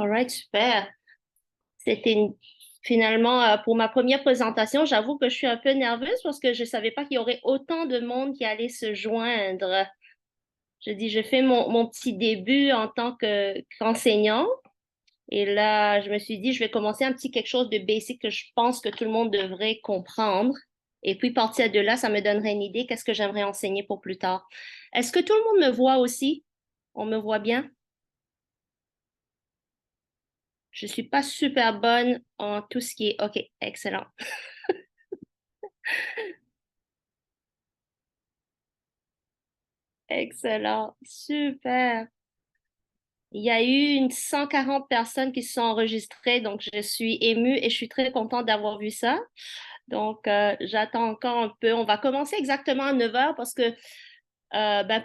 All right, super. C'était finalement pour ma première présentation, j'avoue que je suis un peu nerveuse parce que je ne savais pas qu'il y aurait autant de monde qui allait se joindre. Je dis, je fais mon petit début en tant qu'enseignant et là, je me suis dit, je vais commencer un petit quelque chose de basic que je pense que tout le monde devrait comprendre. Et puis partir de là, ça me donnerait une idée qu'est-ce que j'aimerais enseigner pour plus tard. Est-ce que tout le monde me voit aussi? On me voit bien? Je suis pas super bonne en tout ce qui est... OK, excellent. Excellent, super. Il y a eu une 140 personnes qui se sont enregistrées, donc je suis émue et je suis très contente d'avoir vu ça. Donc, j'attends encore un peu. On va commencer exactement à 9 heures parce que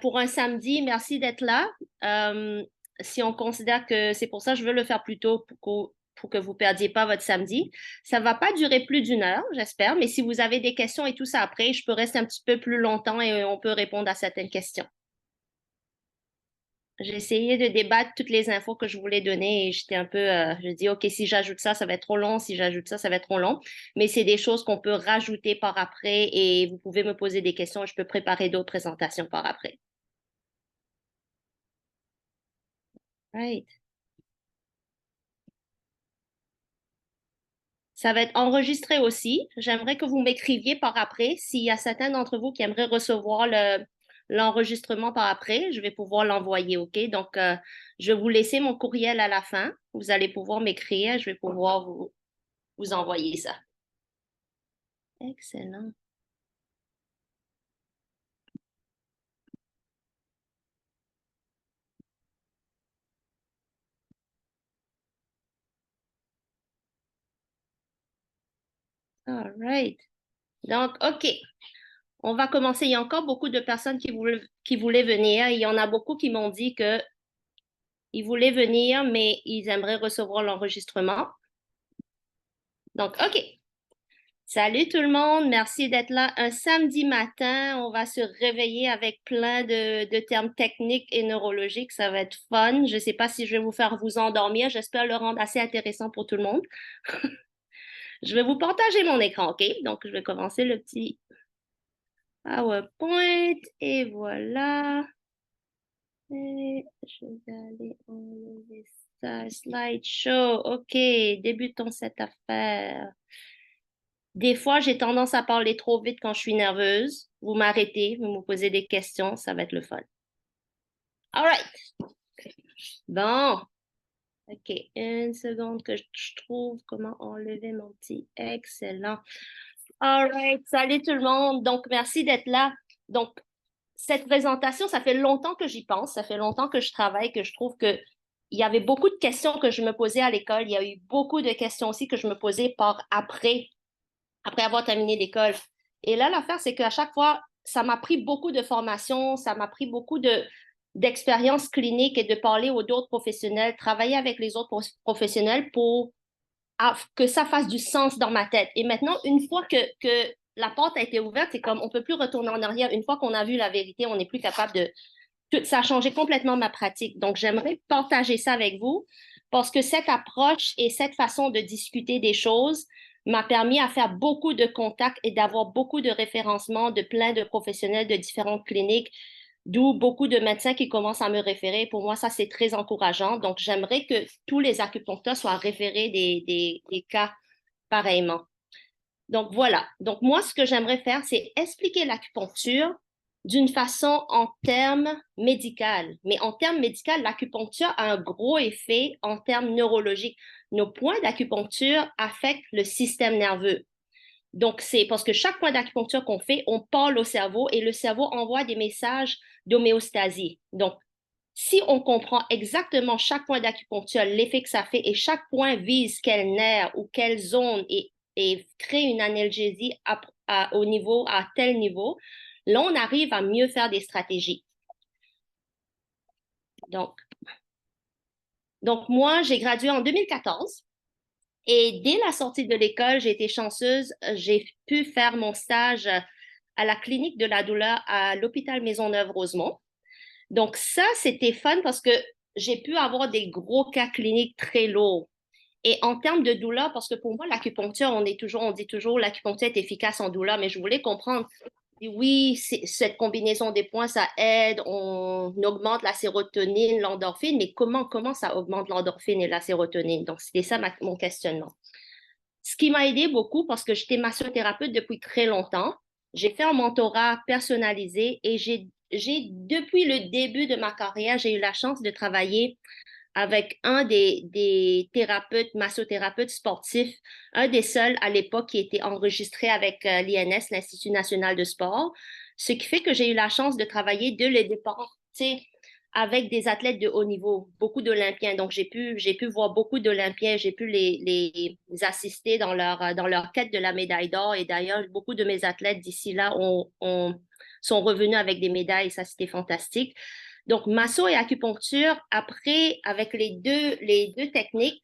pour un samedi, merci d'être là. Si on considère que c'est pour ça que je veux le faire plus tôt pour que vous ne perdiez pas votre samedi. Ça ne va pas durer plus d'une heure, j'espère, mais si vous avez des questions et tout ça après, je peux rester un petit peu plus longtemps et on peut répondre à certaines questions. J'ai essayé de débattre toutes les infos que je voulais donner et j'étais un peu, je dis, OK, si j'ajoute ça, ça va être trop long. Si j'ajoute ça, ça va être trop long. Mais c'est des choses qu'on peut rajouter par après et vous pouvez me poser des questions et je peux préparer d'autres présentations par après. Right. Ça va être enregistré aussi. J'aimerais que vous m'écriviez par après. S'il y a certains d'entre vous qui aimeraient recevoir l'enregistrement par après, je vais pouvoir l'envoyer, OK? Donc, je vais vous laisser mon courriel à la fin. Vous allez pouvoir m'écrire. Je vais pouvoir vous envoyer ça. Excellent. All right. Donc, OK. On va commencer. Il y a encore beaucoup de personnes qui voulaient venir. Il y en a beaucoup qui m'ont dit qu'ils voulaient venir, mais ils aimeraient recevoir l'enregistrement. Donc, OK. Salut tout le monde. Merci d'être là. Un samedi matin, on va se réveiller avec plein de termes techniques et neurologiques. Ça va être fun. Je ne sais pas si je vais vous faire vous endormir. J'espère le rendre assez intéressant pour tout le monde. Je vais vous partager mon écran, OK? Donc, je vais commencer le petit PowerPoint et voilà. Et je vais aller enlever ça. Slideshow. OK, débutons cette affaire. Des fois, j'ai tendance à parler trop vite quand je suis nerveuse. Vous m'arrêtez, vous me posez des questions, ça va être le fun. All right. Bon. OK, une seconde que je trouve comment enlever mon petit. Excellent. All right. Salut tout le monde. Donc, merci d'être là. Donc, cette présentation, ça fait longtemps que j'y pense, ça fait longtemps que je travaille, que je trouve que il y avait beaucoup de questions que je me posais à l'école. Il y a eu beaucoup de questions aussi que je me posais par après avoir terminé l'école. Et là, l'affaire, c'est qu'à chaque fois, ça m'a pris beaucoup de formation, ça m'a pris beaucoup d'expérience clinique et de parler aux autres professionnels, travailler avec les autres professionnels pour que ça fasse du sens dans ma tête. Et maintenant, une fois que la porte a été ouverte, c'est comme on ne peut plus retourner en arrière. Une fois qu'on a vu la vérité, on n'est plus capable de... Ça a changé complètement ma pratique. Donc, j'aimerais partager ça avec vous parce que cette approche et cette façon de discuter des choses m'a permis à faire beaucoup de contacts et d'avoir beaucoup de référencements de plein de professionnels de différentes cliniques, d'où beaucoup de médecins qui commencent à me référer. Pour moi, ça, c'est très encourageant. Donc, j'aimerais que tous les acupuncteurs soient référés des cas pareillement. Donc, voilà. Donc, moi, ce que j'aimerais faire, c'est expliquer l'acupuncture d'une façon en termes médicaux. Mais en termes médicaux, l'acupuncture a un gros effet en termes neurologiques. Nos points d'acupuncture affectent le système nerveux. Donc, c'est parce que chaque point d'acupuncture qu'on fait, on parle au cerveau et le cerveau envoie des messages d'homéostasie. Donc, si on comprend exactement chaque point d'acupuncture, l'effet que ça fait et chaque point vise quel nerf ou quelle zone et crée une analgésie à tel niveau, là, on arrive à mieux faire des stratégies. Donc moi, j'ai gradué en 2014 et dès la sortie de l'école, j'ai été chanceuse. J'ai pu faire mon stage à la clinique de la douleur à l'hôpital Maisonneuve-Rosemont. Donc ça, c'était fun parce que j'ai pu avoir des gros cas cliniques très lourds. Et en termes de douleur, parce que pour moi, l'acupuncture, on dit toujours l'acupuncture est efficace en douleur, mais je voulais comprendre. Oui, cette combinaison des points, ça aide, on augmente la sérotonine, l'endorphine, mais comment ça augmente l'endorphine et la sérotonine? Donc, c'était ça mon questionnement. Ce qui m'a aidé beaucoup parce que j'étais massothérapeute depuis très longtemps. J'ai fait un mentorat personnalisé et depuis le début de ma carrière, j'ai eu la chance de travailler avec un des thérapeutes, massothérapeutes sportifs, un des seuls à l'époque qui était enregistré avec l'INS, l'Institut national de sport, ce qui fait que j'ai eu la chance de travailler dès le départ, tu sais, avec des athlètes de haut niveau, beaucoup d'Olympiens. Donc, j'ai pu voir beaucoup d'Olympiens, j'ai pu les assister dans leur quête de la médaille d'or. Et d'ailleurs, beaucoup de mes athlètes d'ici là sont revenus avec des médailles. Ça, c'était fantastique. Donc, masso et acupuncture, après, avec les deux techniques,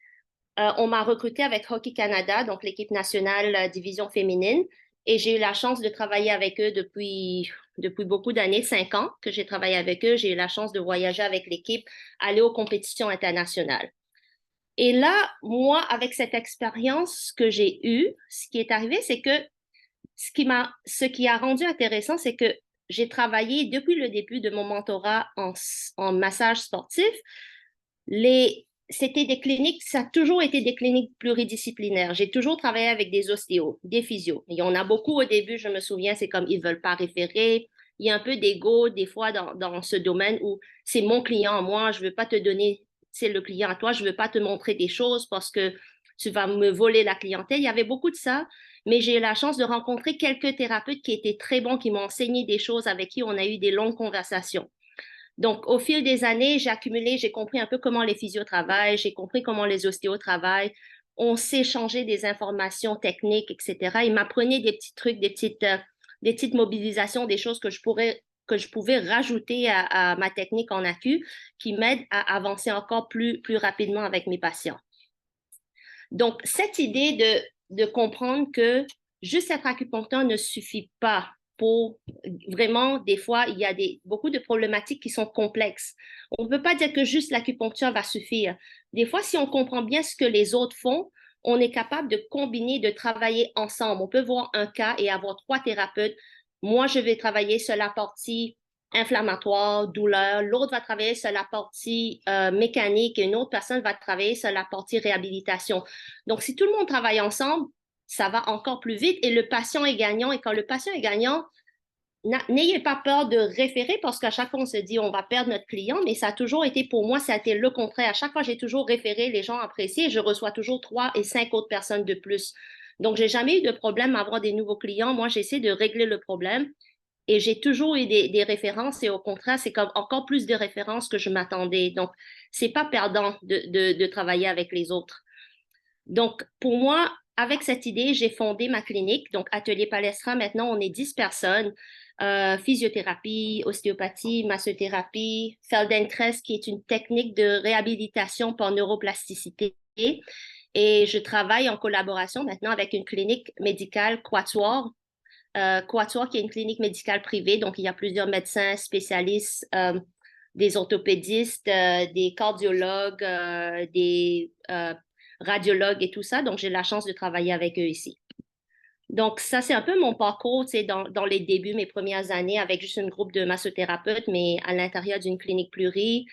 on m'a recruté avec Hockey Canada, donc l'équipe nationale division féminine, et j'ai eu la chance de travailler avec eux depuis beaucoup d'années, 5 ans que j'ai travaillé avec eux. J'ai eu la chance de voyager avec l'équipe, aller aux compétitions internationales. Et là, moi, avec cette expérience que j'ai eue, ce qui est arrivé, c'est que ce qui a rendu intéressant, c'est que j'ai travaillé depuis le début de mon mentorat en massage sportif. C'était des cliniques, ça a toujours été des cliniques pluridisciplinaires. J'ai toujours travaillé avec des ostéos, des physios. Il y en a beaucoup au début, je me souviens, c'est comme ils ne veulent pas référer. Il y a un peu d'ego des fois dans ce domaine où c'est mon client, moi, je ne veux pas te donner, c'est le client à toi, je ne veux pas te montrer des choses parce que tu vas me voler la clientèle. Il y avait beaucoup de ça, mais j'ai eu la chance de rencontrer quelques thérapeutes qui étaient très bons, qui m'ont enseigné des choses, avec qui on a eu des longues conversations. Donc, au fil des années, j'ai accumulé, j'ai compris un peu comment les physios travaillent, j'ai compris comment les ostéos travaillent. On s'échangeait des informations techniques, etc. Ils m'apprenaient des petits trucs, des petites mobilisations, des choses que je pouvais rajouter à ma technique en acu qui m'aident à avancer encore plus rapidement avec mes patients. Donc, cette idée de comprendre que juste être acupuncteur ne suffit pas pour vraiment, des fois, il y a beaucoup de problématiques qui sont complexes. On ne peut pas dire que juste l'acupuncture va suffire. Des fois, si on comprend bien ce que les autres font, on est capable de combiner, de travailler ensemble. On peut voir un cas et avoir 3 thérapeutes. Moi, je vais travailler sur la partie inflammatoire, douleur. L'autre va travailler sur la partie mécanique et une autre personne va travailler sur la partie réhabilitation. Donc, si tout le monde travaille ensemble, ça va encore plus vite et le patient est gagnant. Et quand le patient est gagnant, n'ayez pas peur de référer parce qu'à chaque fois, on se dit on va perdre notre client, mais ça a toujours été pour moi, ça a été le contraire. À chaque fois, j'ai toujours référé, les gens apprécient et je reçois toujours 3 et 5 autres personnes de plus. Donc, j'ai jamais eu de problème à avoir des nouveaux clients. Moi, j'essaie de régler le problème et j'ai toujours eu des références et au contraire, c'est comme encore plus de références que je m'attendais. Donc, c'est pas perdant de travailler avec les autres. Donc, pour moi, avec cette idée, j'ai fondé ma clinique. Donc, Atelier Palestra, maintenant, on est 10 personnes. Physiothérapie, ostéopathie, massothérapie, Feldenkrais, qui est une technique de réhabilitation par neuroplasticité. Et je travaille en collaboration maintenant avec une clinique médicale Quatuor, Quatuor, qui est une clinique médicale privée. Donc, il y a plusieurs médecins spécialistes, des orthopédistes, des cardiologues, des radiologues et tout ça. Donc, j'ai la chance de travailler avec eux ici. Donc, ça, c'est un peu mon parcours, tu sais, dans les débuts, mes premières années, avec juste un groupe de massothérapeutes, mais à l'intérieur d'une clinique plurie.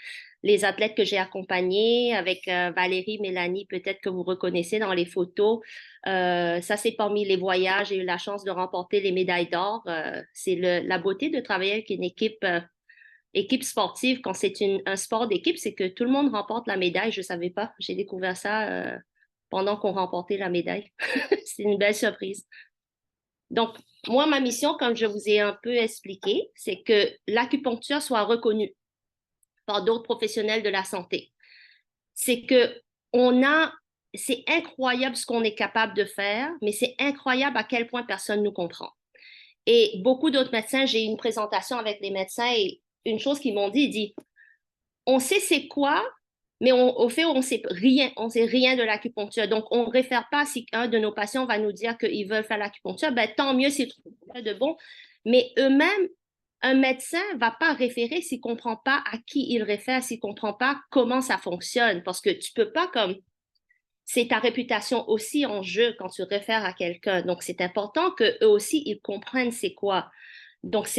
Les athlètes que j'ai accompagnés avec Valérie, Mélanie, peut-être que vous reconnaissez dans les photos. Ça, c'est parmi les voyages. J'ai eu la chance de remporter les médailles d'or. C'est la beauté de travailler avec une équipe sportive quand c'est un sport d'équipe, c'est que tout le monde remporte la médaille. Je ne savais pas. J'ai découvert ça pendant qu'on remportait la médaille. C'est une belle surprise. Donc, moi, ma mission, comme je vous ai un peu expliqué, c'est que l'acupuncture soit reconnue par d'autres professionnels de la santé. C'est que c'est incroyable ce qu'on est capable de faire, mais c'est incroyable à quel point personne nous comprend. Et beaucoup d'autres médecins, j'ai eu une présentation avec les médecins et une chose qu'ils m'ont dit, ils disent, on sait c'est quoi, mais au fait, on sait rien de l'acupuncture. Donc, on ne réfère pas si un de nos patients va nous dire qu'ils veulent faire l'acupuncture, ben, tant mieux, c'est de bon. Mais eux-mêmes, un médecin ne va pas référer s'il ne comprend pas à qui il réfère, s'il ne comprend pas comment ça fonctionne, parce que tu ne peux pas comme c'est ta réputation aussi en jeu quand tu réfères à quelqu'un. Donc, c'est important qu'eux aussi, ils comprennent c'est quoi. Donc,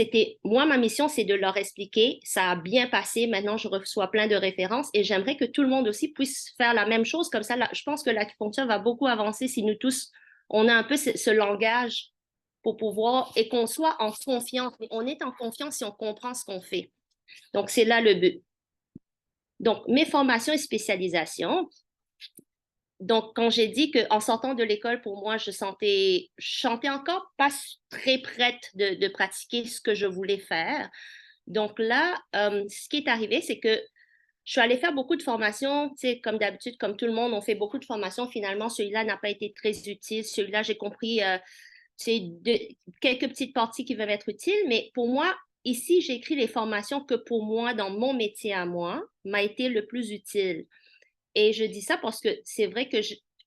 moi, ma mission, c'est de leur expliquer. Ça a bien passé. Maintenant, je reçois plein de références et j'aimerais que tout le monde aussi puisse faire la même chose. Comme ça, là, je pense que l'acupuncture va beaucoup avancer si nous tous, on a un peu ce langage pour pouvoir et qu'on soit en confiance. Mais on est en confiance si on comprend ce qu'on fait. Donc, c'est là le but. Donc, mes formations et spécialisations. Donc, quand j'ai dit qu'en sortant de l'école, pour moi, je sentais encore pas très prête de pratiquer ce que je voulais faire. Donc là, ce qui est arrivé, c'est que je suis allée faire beaucoup de formations, tu sais, comme d'habitude, comme tout le monde, on fait beaucoup de formations. Finalement, celui-là n'a pas été très utile. Celui-là, j'ai compris, tu sais, quelques petites parties qui peuvent être utiles. Mais pour moi, ici, j'ai écrit les formations que pour moi, dans mon métier à moi, m'a été le plus utile. Et je dis ça parce que c'est vrai que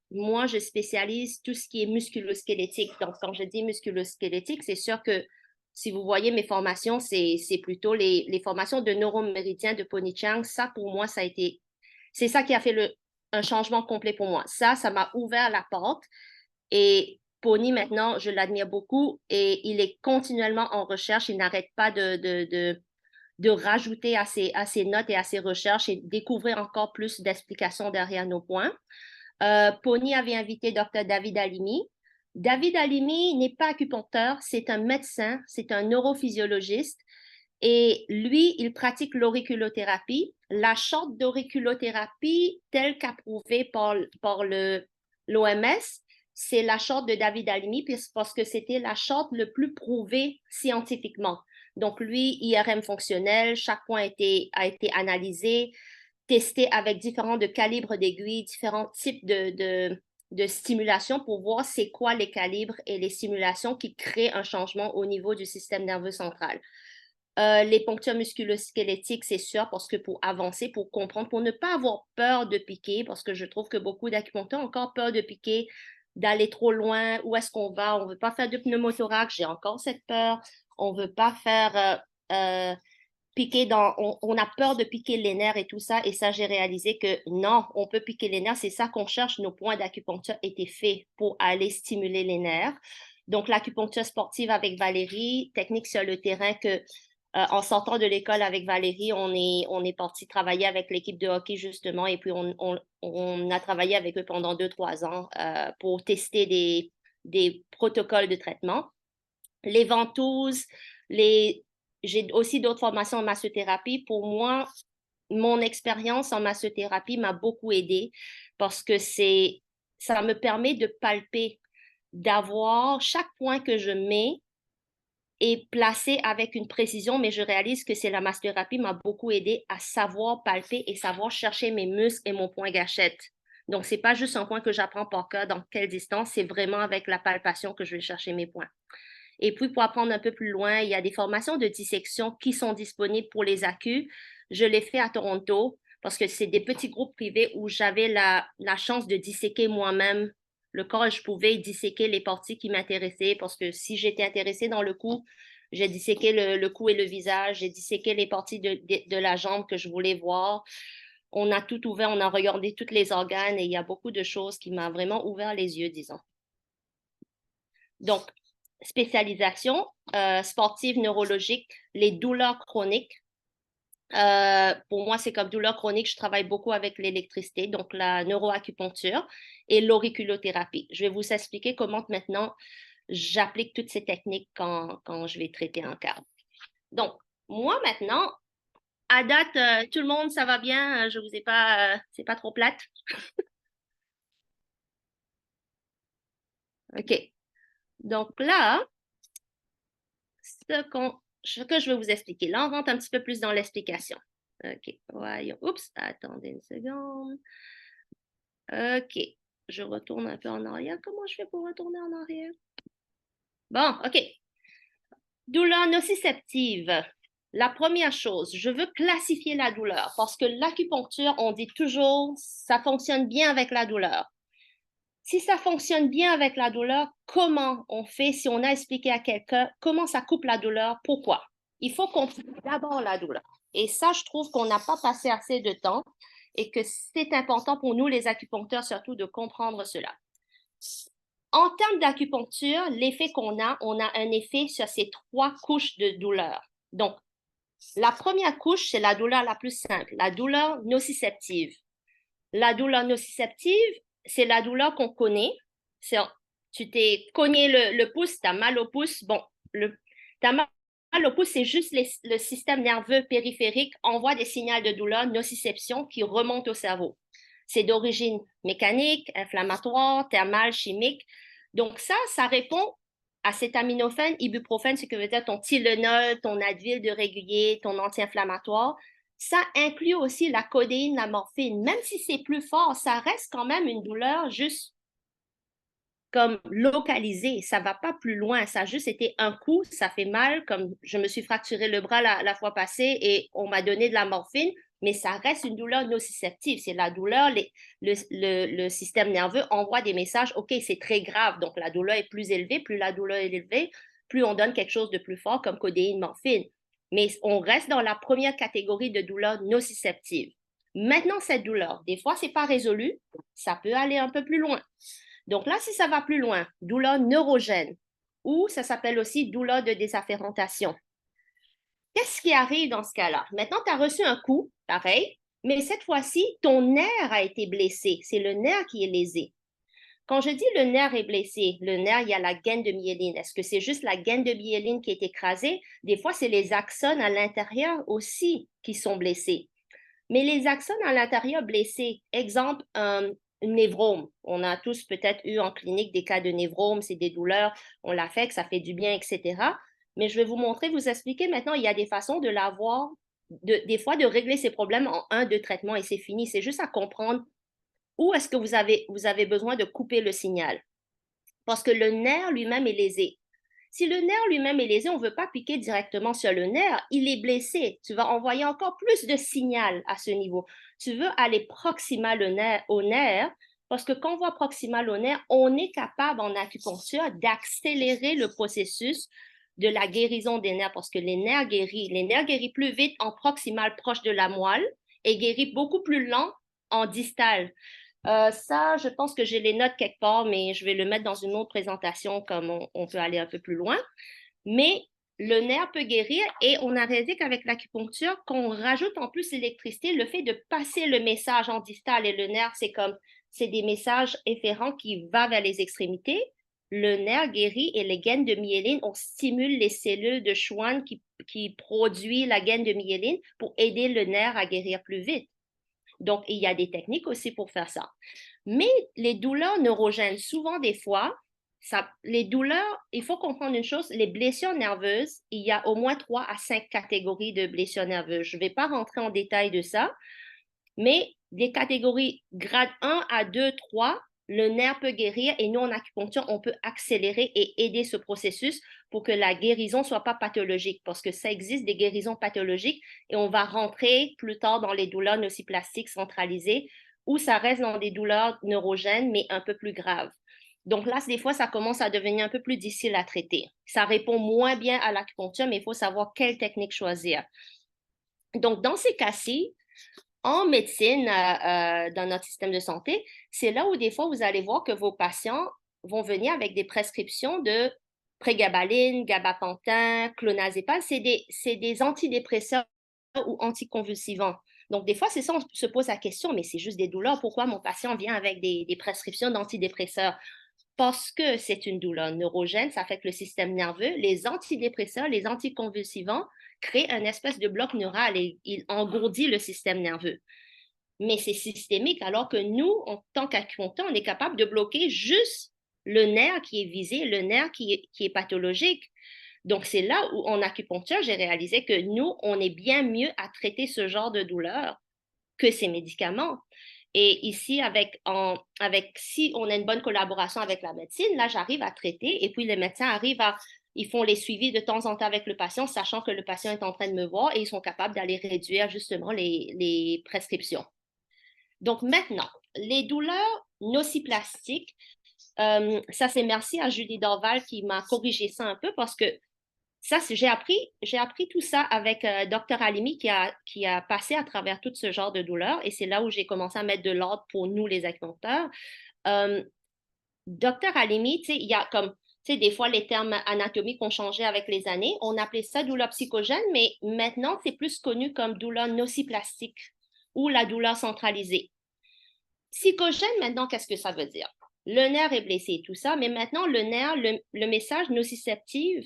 moi, je spécialise tout ce qui est musculo-squelettique. Donc, quand je dis musculo-squelettique, c'est sûr que si vous voyez mes formations, c'est plutôt les formations de neuroméridien de Pony Chang. Ça, pour moi, c'est ça qui a fait un changement complet pour moi. Ça m'a ouvert la porte. Et Pony, maintenant, je l'admire beaucoup et il est continuellement en recherche. Il n'arrête pas de rajouter à ses notes et à ses recherches et découvrir encore plus d'explications derrière nos points. Pony avait invité Dr. David Halimi. David Halimi n'est pas acupuncteur, c'est un médecin, c'est un neurophysiologiste et lui, il pratique l'auriculothérapie. La charte d'auriculothérapie telle qu'approuvée par l'OMS, c'est la charte de David Halimi parce que c'était la charte le plus prouvée scientifiquement. Donc, lui, IRM fonctionnel, chaque point a été analysé, testé avec différents de calibres d'aiguilles, différents types de stimulation pour voir c'est quoi les calibres et les stimulations qui créent un changement au niveau du système nerveux central. Les ponctures musculo-squelettiques, c'est sûr, parce que pour avancer, pour comprendre, pour ne pas avoir peur de piquer, parce que je trouve que beaucoup d'acupuncteurs ont encore peur de piquer, d'aller trop loin, où est-ce qu'on va, on ne veut pas faire de pneumothorax, j'ai encore cette peur, on ne veut pas faire piquer on a peur de piquer les nerfs et tout ça, et ça, j'ai réalisé que non, on peut piquer les nerfs, c'est ça qu'on cherche, nos points d'acupuncture étaient faits pour aller stimuler les nerfs. Donc, l'acupuncture sportive avec Valérie, technique sur le terrain que en sortant de l'école avec Valérie, on est parti travailler avec l'équipe de hockey justement et puis on a travaillé avec eux pendant 2, 3 ans pour tester des protocoles de traitement. Les ventouses, j'ai aussi d'autres formations en massothérapie. Pour moi, mon expérience en massothérapie m'a beaucoup aidée parce que ça me permet de palper, d'avoir chaque point que je mets et placé avec une précision, mais je réalise que c'est la massothérapie m'a beaucoup aidé à savoir palper et savoir chercher mes muscles et mon point gâchette. Donc, c'est pas juste un point que j'apprends par cœur dans quelle distance, c'est vraiment avec la palpation que je vais chercher mes points. Et puis, pour apprendre un peu plus loin, il y a des formations de dissection qui sont disponibles pour les ACU. Je l'ai fait à Toronto parce que c'est des petits groupes privés où j'avais la chance de disséquer moi-même le corps et je pouvais disséquer les parties qui m'intéressaient parce que si j'étais intéressée dans le cou, j'ai disséqué le cou et le visage, j'ai disséqué les parties de la jambe que je voulais voir. On a tout ouvert, on a regardé tous les organes et il y a beaucoup de choses qui m'ont vraiment ouvert les yeux, disons. Donc, spécialisation sportive neurologique, les douleurs chroniques. Pour moi, c'est comme douleur chronique, je travaille beaucoup avec l'électricité, donc la neuroacupuncture et l'auriculothérapie. Je vais vous expliquer comment maintenant j'applique toutes ces techniques quand je vais traiter un cas. Donc, moi maintenant, à date, tout le monde, ça va bien, je vous ai pas, c'est pas trop plate. OK. Donc là, ce que je vais vous expliquer. Là, on rentre un petit peu plus dans l'explication. OK, voyons. Oups, attendez une seconde. OK, je retourne un peu en arrière. Comment je fais pour retourner en arrière? Bon, OK. Douleur nociceptive. La première chose, je veux classifier la douleur parce que l'acupuncture, on dit toujours, ça fonctionne bien avec la douleur. Si ça fonctionne bien avec la douleur, comment on fait si on a expliqué à quelqu'un comment ça coupe la douleur, pourquoi? il faut comprendre d'abord la douleur. Et ça, je trouve qu'on n'a pas passé assez de temps et que c'est important pour nous, les acupuncteurs, surtout, de comprendre cela. En termes d'acupuncture, l'effet qu'on a, on a un effet sur ces 3 couches de douleur. Donc, la première couche, c'est la douleur la plus simple, la douleur nociceptive. La douleur nociceptive, c'est la douleur qu'on connaît. Tu t'es cogné le pouce, tu as mal au pouce. Bon, tu as mal au pouce, c'est juste le système nerveux périphérique envoie des signaux de douleur, nociception, qui remontent au cerveau. C'est d'origine mécanique, inflammatoire, thermale, chimique. Donc ça répond à acétaminophène, ibuprofène, ce que veut dire ton Tylenol, ton Advil de régulier, ton anti-inflammatoire. Ça inclut aussi la codéine, la morphine. Même si c'est plus fort, ça reste quand même une douleur juste comme localisée. Ça ne va pas plus loin. Ça a juste été un coup, ça fait mal, comme je me suis fracturé le bras la fois passée et on m'a donné de la morphine, mais ça reste une douleur nociceptive. C'est la douleur, le système nerveux envoie des messages, OK, c'est très grave, donc la douleur est plus élevée. Plus la douleur est élevée, plus on donne quelque chose de plus fort comme codéine, morphine. Mais on reste dans la première catégorie de douleur nociceptive. Maintenant, cette douleur, des fois, ce n'est pas résolu, ça peut aller un peu plus loin. Donc là, si ça va plus loin, douleur neurogène, ou ça s'appelle aussi douleur de désafférentation. Qu'est-ce qui arrive dans ce cas-là? Maintenant, tu as reçu un coup, pareil, mais cette fois-ci, ton nerf a été blessé. C'est le nerf qui est lésé. Quand je dis le nerf est blessé, le nerf, il y a la gaine de myéline. Est-ce que c'est juste la gaine de myéline qui est écrasée? Des fois, c'est les axones à l'intérieur aussi qui sont blessés. Mais les axones à l'intérieur blessés, exemple, névrome. On a tous peut-être eu en clinique des cas de névrome, c'est des douleurs, on l'affecte, ça fait du bien, etc. Mais je vais vous montrer, vous expliquer maintenant, il y a des façons de l'avoir, des fois de régler ces problèmes en 1-2 traitements et c'est fini. C'est juste à comprendre où est-ce que vous avez besoin de couper le signal. Parce que le nerf lui-même est lésé. Si le nerf lui-même est lésé, on ne veut pas piquer directement sur le nerf, il est blessé. Tu vas envoyer encore plus de signal à ce niveau. Tu veux aller proximal au nerf parce que quand on va proximal au nerf, on est capable en acupuncture d'accélérer le processus de la guérison des nerfs parce que les nerfs guérissent plus vite en proximal proche de la moelle et guérissent beaucoup plus lent en distal. Ça, je pense que j'ai les notes quelque part, mais je vais le mettre dans une autre présentation comme on peut aller un peu plus loin. Mais le nerf peut guérir et on a réalisé qu'avec l'acupuncture, qu'on rajoute en plus l'électricité, le fait de passer le message en distal et le nerf, c'est des messages efférents qui vont vers les extrémités. Le nerf guérit et les gaines de myéline, on stimule les cellules de Schwann qui produisent la gaine de myéline pour aider le nerf à guérir plus vite. Donc, il y a des techniques aussi pour faire ça. Mais les douleurs neurogènes, souvent des fois, les douleurs, il faut comprendre une chose, les blessures nerveuses, il y a au moins 3 à 5 catégories de blessures nerveuses. Je ne vais pas rentrer en détail de ça, mais des catégories grade 1 à 2, 3, le nerf peut guérir et nous, en acupuncture, on peut accélérer et aider ce processus pour que la guérison ne soit pas pathologique, parce que ça existe des guérisons pathologiques et on va rentrer plus tard dans les douleurs nociplastiques centralisées où ça reste dans des douleurs neurogènes, mais un peu plus graves. Donc là, des fois, ça commence à devenir un peu plus difficile à traiter. Ça répond moins bien à l'acupuncture, mais il faut savoir quelle technique choisir. Donc, dans ces cas-ci, en médecine, dans notre système de santé, c'est là où des fois, vous allez voir que vos patients vont venir avec des prescriptions de prégabaline, gabapentin, clonazepam. C'est des antidépresseurs ou anticonvulsivants. Donc, des fois, c'est ça, on se pose la question, mais c'est juste des douleurs. Pourquoi mon patient vient avec des prescriptions d'antidépresseurs? Parce que c'est une douleur neurogène, ça affecte le système nerveux. Les antidépresseurs, les anticonvulsivants créent un espèce de bloc neural et il engourdit le système nerveux. Mais c'est systémique, alors que nous, en tant qu'acupuncteur, on est capable de bloquer juste le nerf qui est visé, le nerf qui est pathologique. Donc, c'est là où, en acupuncture, j'ai réalisé que nous, on est bien mieux à traiter ce genre de douleur que ces médicaments. Et ici, si on a une bonne collaboration avec la médecine, là, j'arrive à traiter et puis les médecins ils font les suivis de temps en temps avec le patient, sachant que le patient est en train de me voir et ils sont capables d'aller réduire justement les prescriptions. Donc maintenant, les douleurs nociplastiques, ça c'est merci à Julie Dorval qui m'a corrigé ça un peu parce que Ça, j'ai appris tout ça avec Dr. Halimi qui a passé à travers tout ce genre de douleur et c'est là où j'ai commencé à mettre de l'ordre pour nous, les acupuncteurs. Euh, Dr. Halimi, tu sais, il y a comme, tu sais, des fois les termes anatomiques ont changé avec les années. On appelait ça douleur psychogène, mais maintenant, c'est plus connu comme douleur nociplastique ou la douleur centralisée. Psychogène, maintenant, qu'est-ce que ça veut dire? Le nerf est blessé, tout ça, mais maintenant, le nerf, le message nociceptif,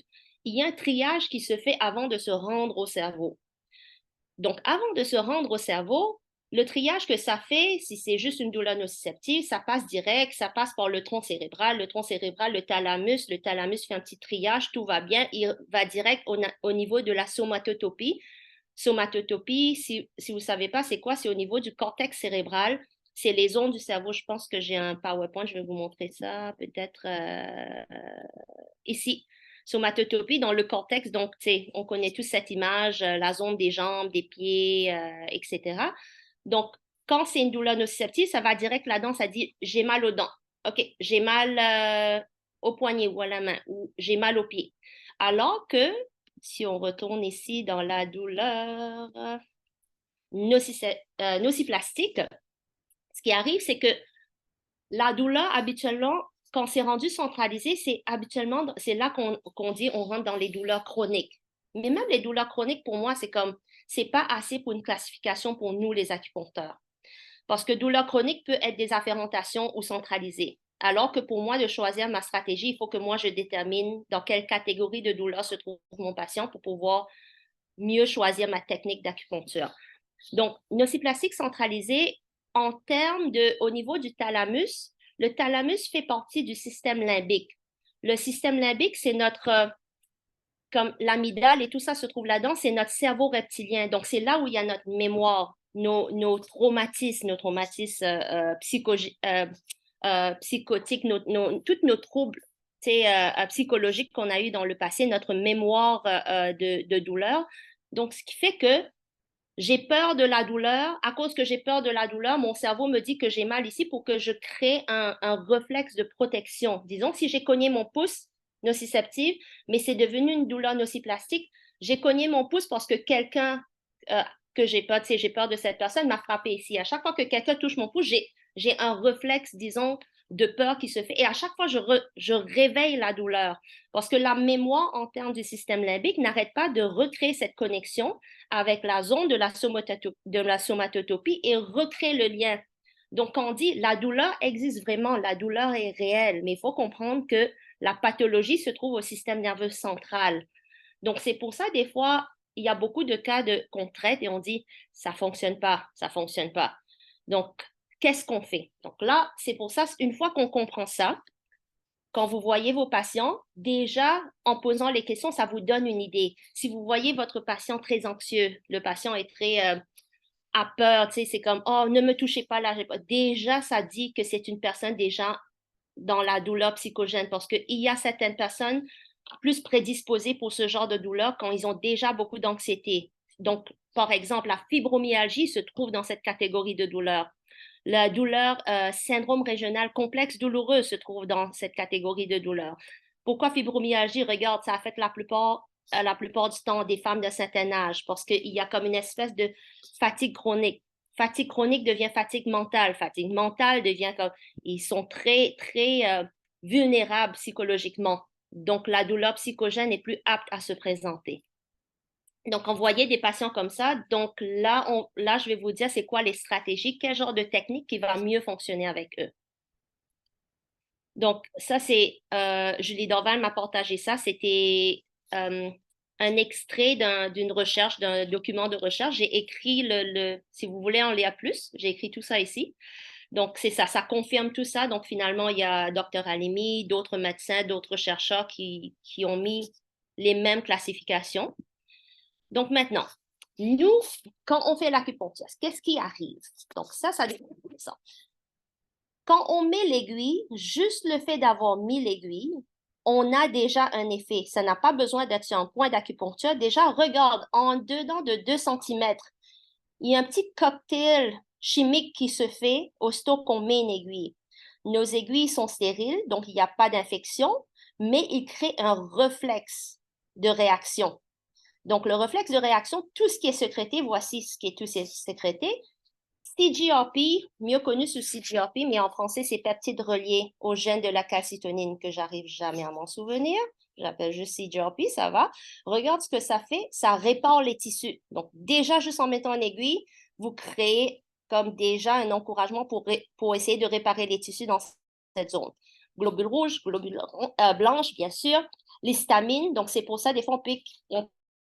il y a un triage qui se fait avant de se rendre au cerveau. Donc, avant de se rendre au cerveau, le triage que ça fait, si c'est juste une douleur nociceptive, ça passe direct, ça passe par le tronc cérébral, le thalamus fait un petit triage, tout va bien, il va direct au niveau de la somatotopie. Somatotopie, si vous ne savez pas, c'est quoi? C'est au niveau du cortex cérébral. C'est les ondes du cerveau. Je pense que j'ai un PowerPoint, je vais vous montrer ça peut-être ici. Somatotopie dans le cortex, donc on connaît tous cette image, la zone des jambes, des pieds, etc. Donc, quand c'est une douleur nociceptive, ça va direct là-dedans, ça dit j'ai mal aux dents. OK, j'ai mal au poignet ou à la main, ou j'ai mal aux pieds. Alors que si on retourne ici dans la douleur nociplastique, ce qui arrive, c'est que la douleur, habituellement, quand c'est rendu centralisé, c'est habituellement, c'est là qu'on dit on rentre dans les douleurs chroniques. Mais même les douleurs chroniques, pour moi, c'est comme, c'est pas assez pour une classification pour nous, les acupuncteurs. Parce que douleur chronique peut être des afférentations ou centralisées. Alors que pour moi, de choisir ma stratégie, il faut que moi, je détermine dans quelle catégorie de douleur se trouve mon patient pour pouvoir mieux choisir ma technique d'acupuncture. Donc, nociplastique centralisée, en termes de, au niveau du thalamus, le thalamus fait partie du système limbique. Le système limbique, c'est notre, comme l'amygdale et tout ça se trouve là-dedans, c'est notre cerveau reptilien. Donc, c'est là où il y a notre mémoire, nos traumatismes, psychotiques, tous nos troubles psychologiques qu'on a eu dans le passé, notre mémoire de douleur. Donc, ce qui fait que j'ai peur de la douleur. À cause que j'ai peur de la douleur, mon cerveau me dit que j'ai mal ici pour que je crée un réflexe de protection. Disons, si j'ai cogné mon pouce nociceptive, mais c'est devenu une douleur nociplastique, j'ai cogné mon pouce parce que quelqu'un que j'ai peur, tu sais, j'ai peur de cette personne m'a frappé ici. À chaque fois que quelqu'un touche mon pouce, j'ai un réflexe, disons, de peur qui se fait. Et à chaque fois, je réveille la douleur. Parce que la mémoire en termes du système limbique n'arrête pas de recréer cette connexion avec la zone de la somatotopie et recréer le lien. Donc, quand on dit la douleur existe vraiment, la douleur est réelle, mais il faut comprendre que la pathologie se trouve au système nerveux central. Donc, c'est pour ça, des fois, il y a beaucoup de cas qu'on traite et on dit ça fonctionne pas, ça fonctionne pas. Donc, qu'est-ce qu'on fait? Donc là, c'est pour ça, une fois qu'on comprend ça, quand vous voyez vos patients, déjà, en posant les questions, ça vous donne une idée. Si vous voyez votre patient très anxieux, le patient est très à peur, tu sais, c'est comme, oh, ne me touchez pas là. Déjà, ça dit que c'est une personne déjà dans la douleur psychogène parce qu'il y a certaines personnes plus prédisposées pour ce genre de douleur quand ils ont déjà beaucoup d'anxiété. Donc, par exemple, la fibromyalgie se trouve dans cette catégorie de douleur. La douleur syndrome régional complexe douloureux se trouve dans cette catégorie de douleur. Pourquoi fibromyalgie? Regarde, ça affecte la plupart du temps des femmes d'un certain âge parce qu'il y a comme une espèce de fatigue chronique. Fatigue chronique devient fatigue mentale. Fatigue mentale devient comme... Ils sont très, très vulnérables psychologiquement. Donc, la douleur psychogène est plus apte à se présenter. Donc, on voyait des patients comme ça. Donc, là, je vais vous dire c'est quoi les stratégies, quel genre de technique qui va mieux fonctionner avec eux. Donc, ça, c'est Julie Dorval m'a partagé ça. C'était un extrait d'une recherche, d'un document de recherche. J'ai écrit si vous voulez en lire plus, j'ai écrit tout ça ici. Donc, c'est ça confirme tout ça. Donc, finalement, il y a Dr. Halimi, d'autres médecins, d'autres chercheurs qui ont mis les mêmes classifications. Donc maintenant, nous, quand on fait l'acupuncture, qu'est-ce qui arrive? Donc ça dépend de ça. Quand on met l'aiguille, juste le fait d'avoir mis l'aiguille, on a déjà un effet. Ça n'a pas besoin d'être sur un point d'acupuncture. Déjà, regarde, en dedans de 2 cm, il y a un petit cocktail chimique qui se fait aussitôt qu'on met une aiguille. Nos aiguilles sont stériles, donc il n'y a pas d'infection, mais ils créent un réflexe de réaction. Donc, le réflexe de réaction, tout ce qui est sécrété, voici ce qui est tout sécrété. CGRP, mieux connu sous CGRP, mais en français, c'est peptides reliés au gène de la calcitonine que j'arrive jamais à m'en souvenir. J'appelle juste CGRP, ça va. Regarde ce que ça fait, ça répare les tissus. Donc, déjà, juste en mettant une aiguille, vous créez comme déjà un encouragement pour essayer de réparer les tissus dans cette zone. Globules rouges, globules blanches, bien sûr. L'histamine, donc c'est pour ça, des fois, on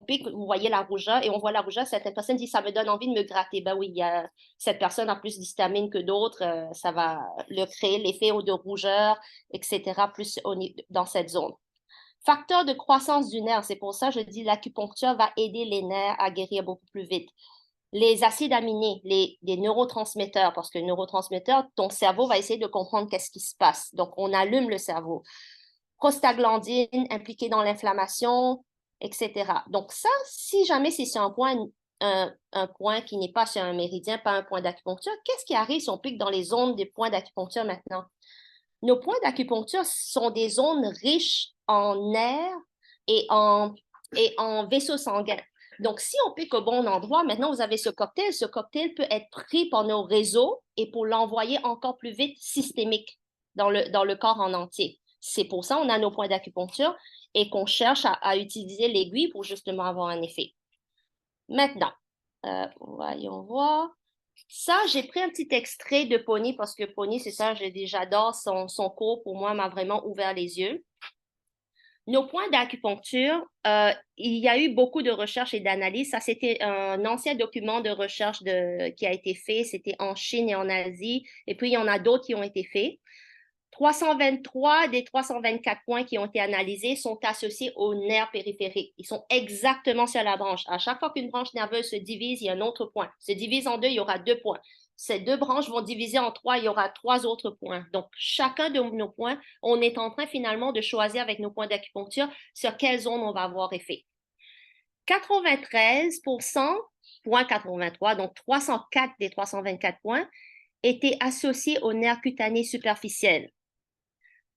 pique, vous voyez la rougeur, et on voit la rougeur, certaines personnes disent, ça me donne envie de me gratter. Ben oui, cette personne a plus d'histamine que d'autres, ça va le créer, l'effet de rougeur, etc., plus dans cette zone. Facteur de croissance du nerf, c'est pour ça que je dis l'acupuncture va aider les nerfs à guérir beaucoup plus vite. Les acides aminés, les neurotransmetteurs, parce que neurotransmetteurs, ton cerveau va essayer de comprendre qu'est-ce qui se passe. Donc, on allume le cerveau. Prostaglandine impliquée dans l'inflammation, etc. Donc, ça, si jamais c'est sur un point qui n'est pas sur un méridien, pas un point d'acupuncture, qu'est-ce qui arrive si on pique dans les zones des points d'acupuncture maintenant? Nos points d'acupuncture sont des zones riches en nerfs et en vaisseaux sanguins. Donc, si on pique au bon endroit, maintenant vous avez ce cocktail. Ce cocktail peut être pris par nos réseaux et pour l'envoyer encore plus vite systémique dans le corps en entier. C'est pour ça qu'on a nos points d'acupuncture et qu'on cherche à utiliser l'aiguille pour justement avoir un effet. Maintenant, voyons voir. Ça, j'ai pris un petit extrait de Pony parce que Pony, c'est ça, j'adore son cours. Pour moi, m'a vraiment ouvert les yeux. Nos points d'acupuncture, il y a eu beaucoup de recherches et d'analyses. Ça, c'était un ancien document de recherche qui a été fait. C'était en Chine et en Asie. Et puis, il y en a d'autres qui ont été faits. 323 des 324 points qui ont été analysés sont associés aux nerfs périphériques. Ils sont exactement sur la branche. À chaque fois qu'une branche nerveuse se divise, il y a un autre point. Se divise en deux, il y aura 2 points. Ces 2 branches vont diviser en 3, il y aura 3 autres points. Donc, chacun de nos points, on est en train finalement de choisir avec nos points d'acupuncture sur quelle zone on va avoir effet. 93%, point 83, donc 304 des 324 points, étaient associés aux nerfs cutanés superficiels.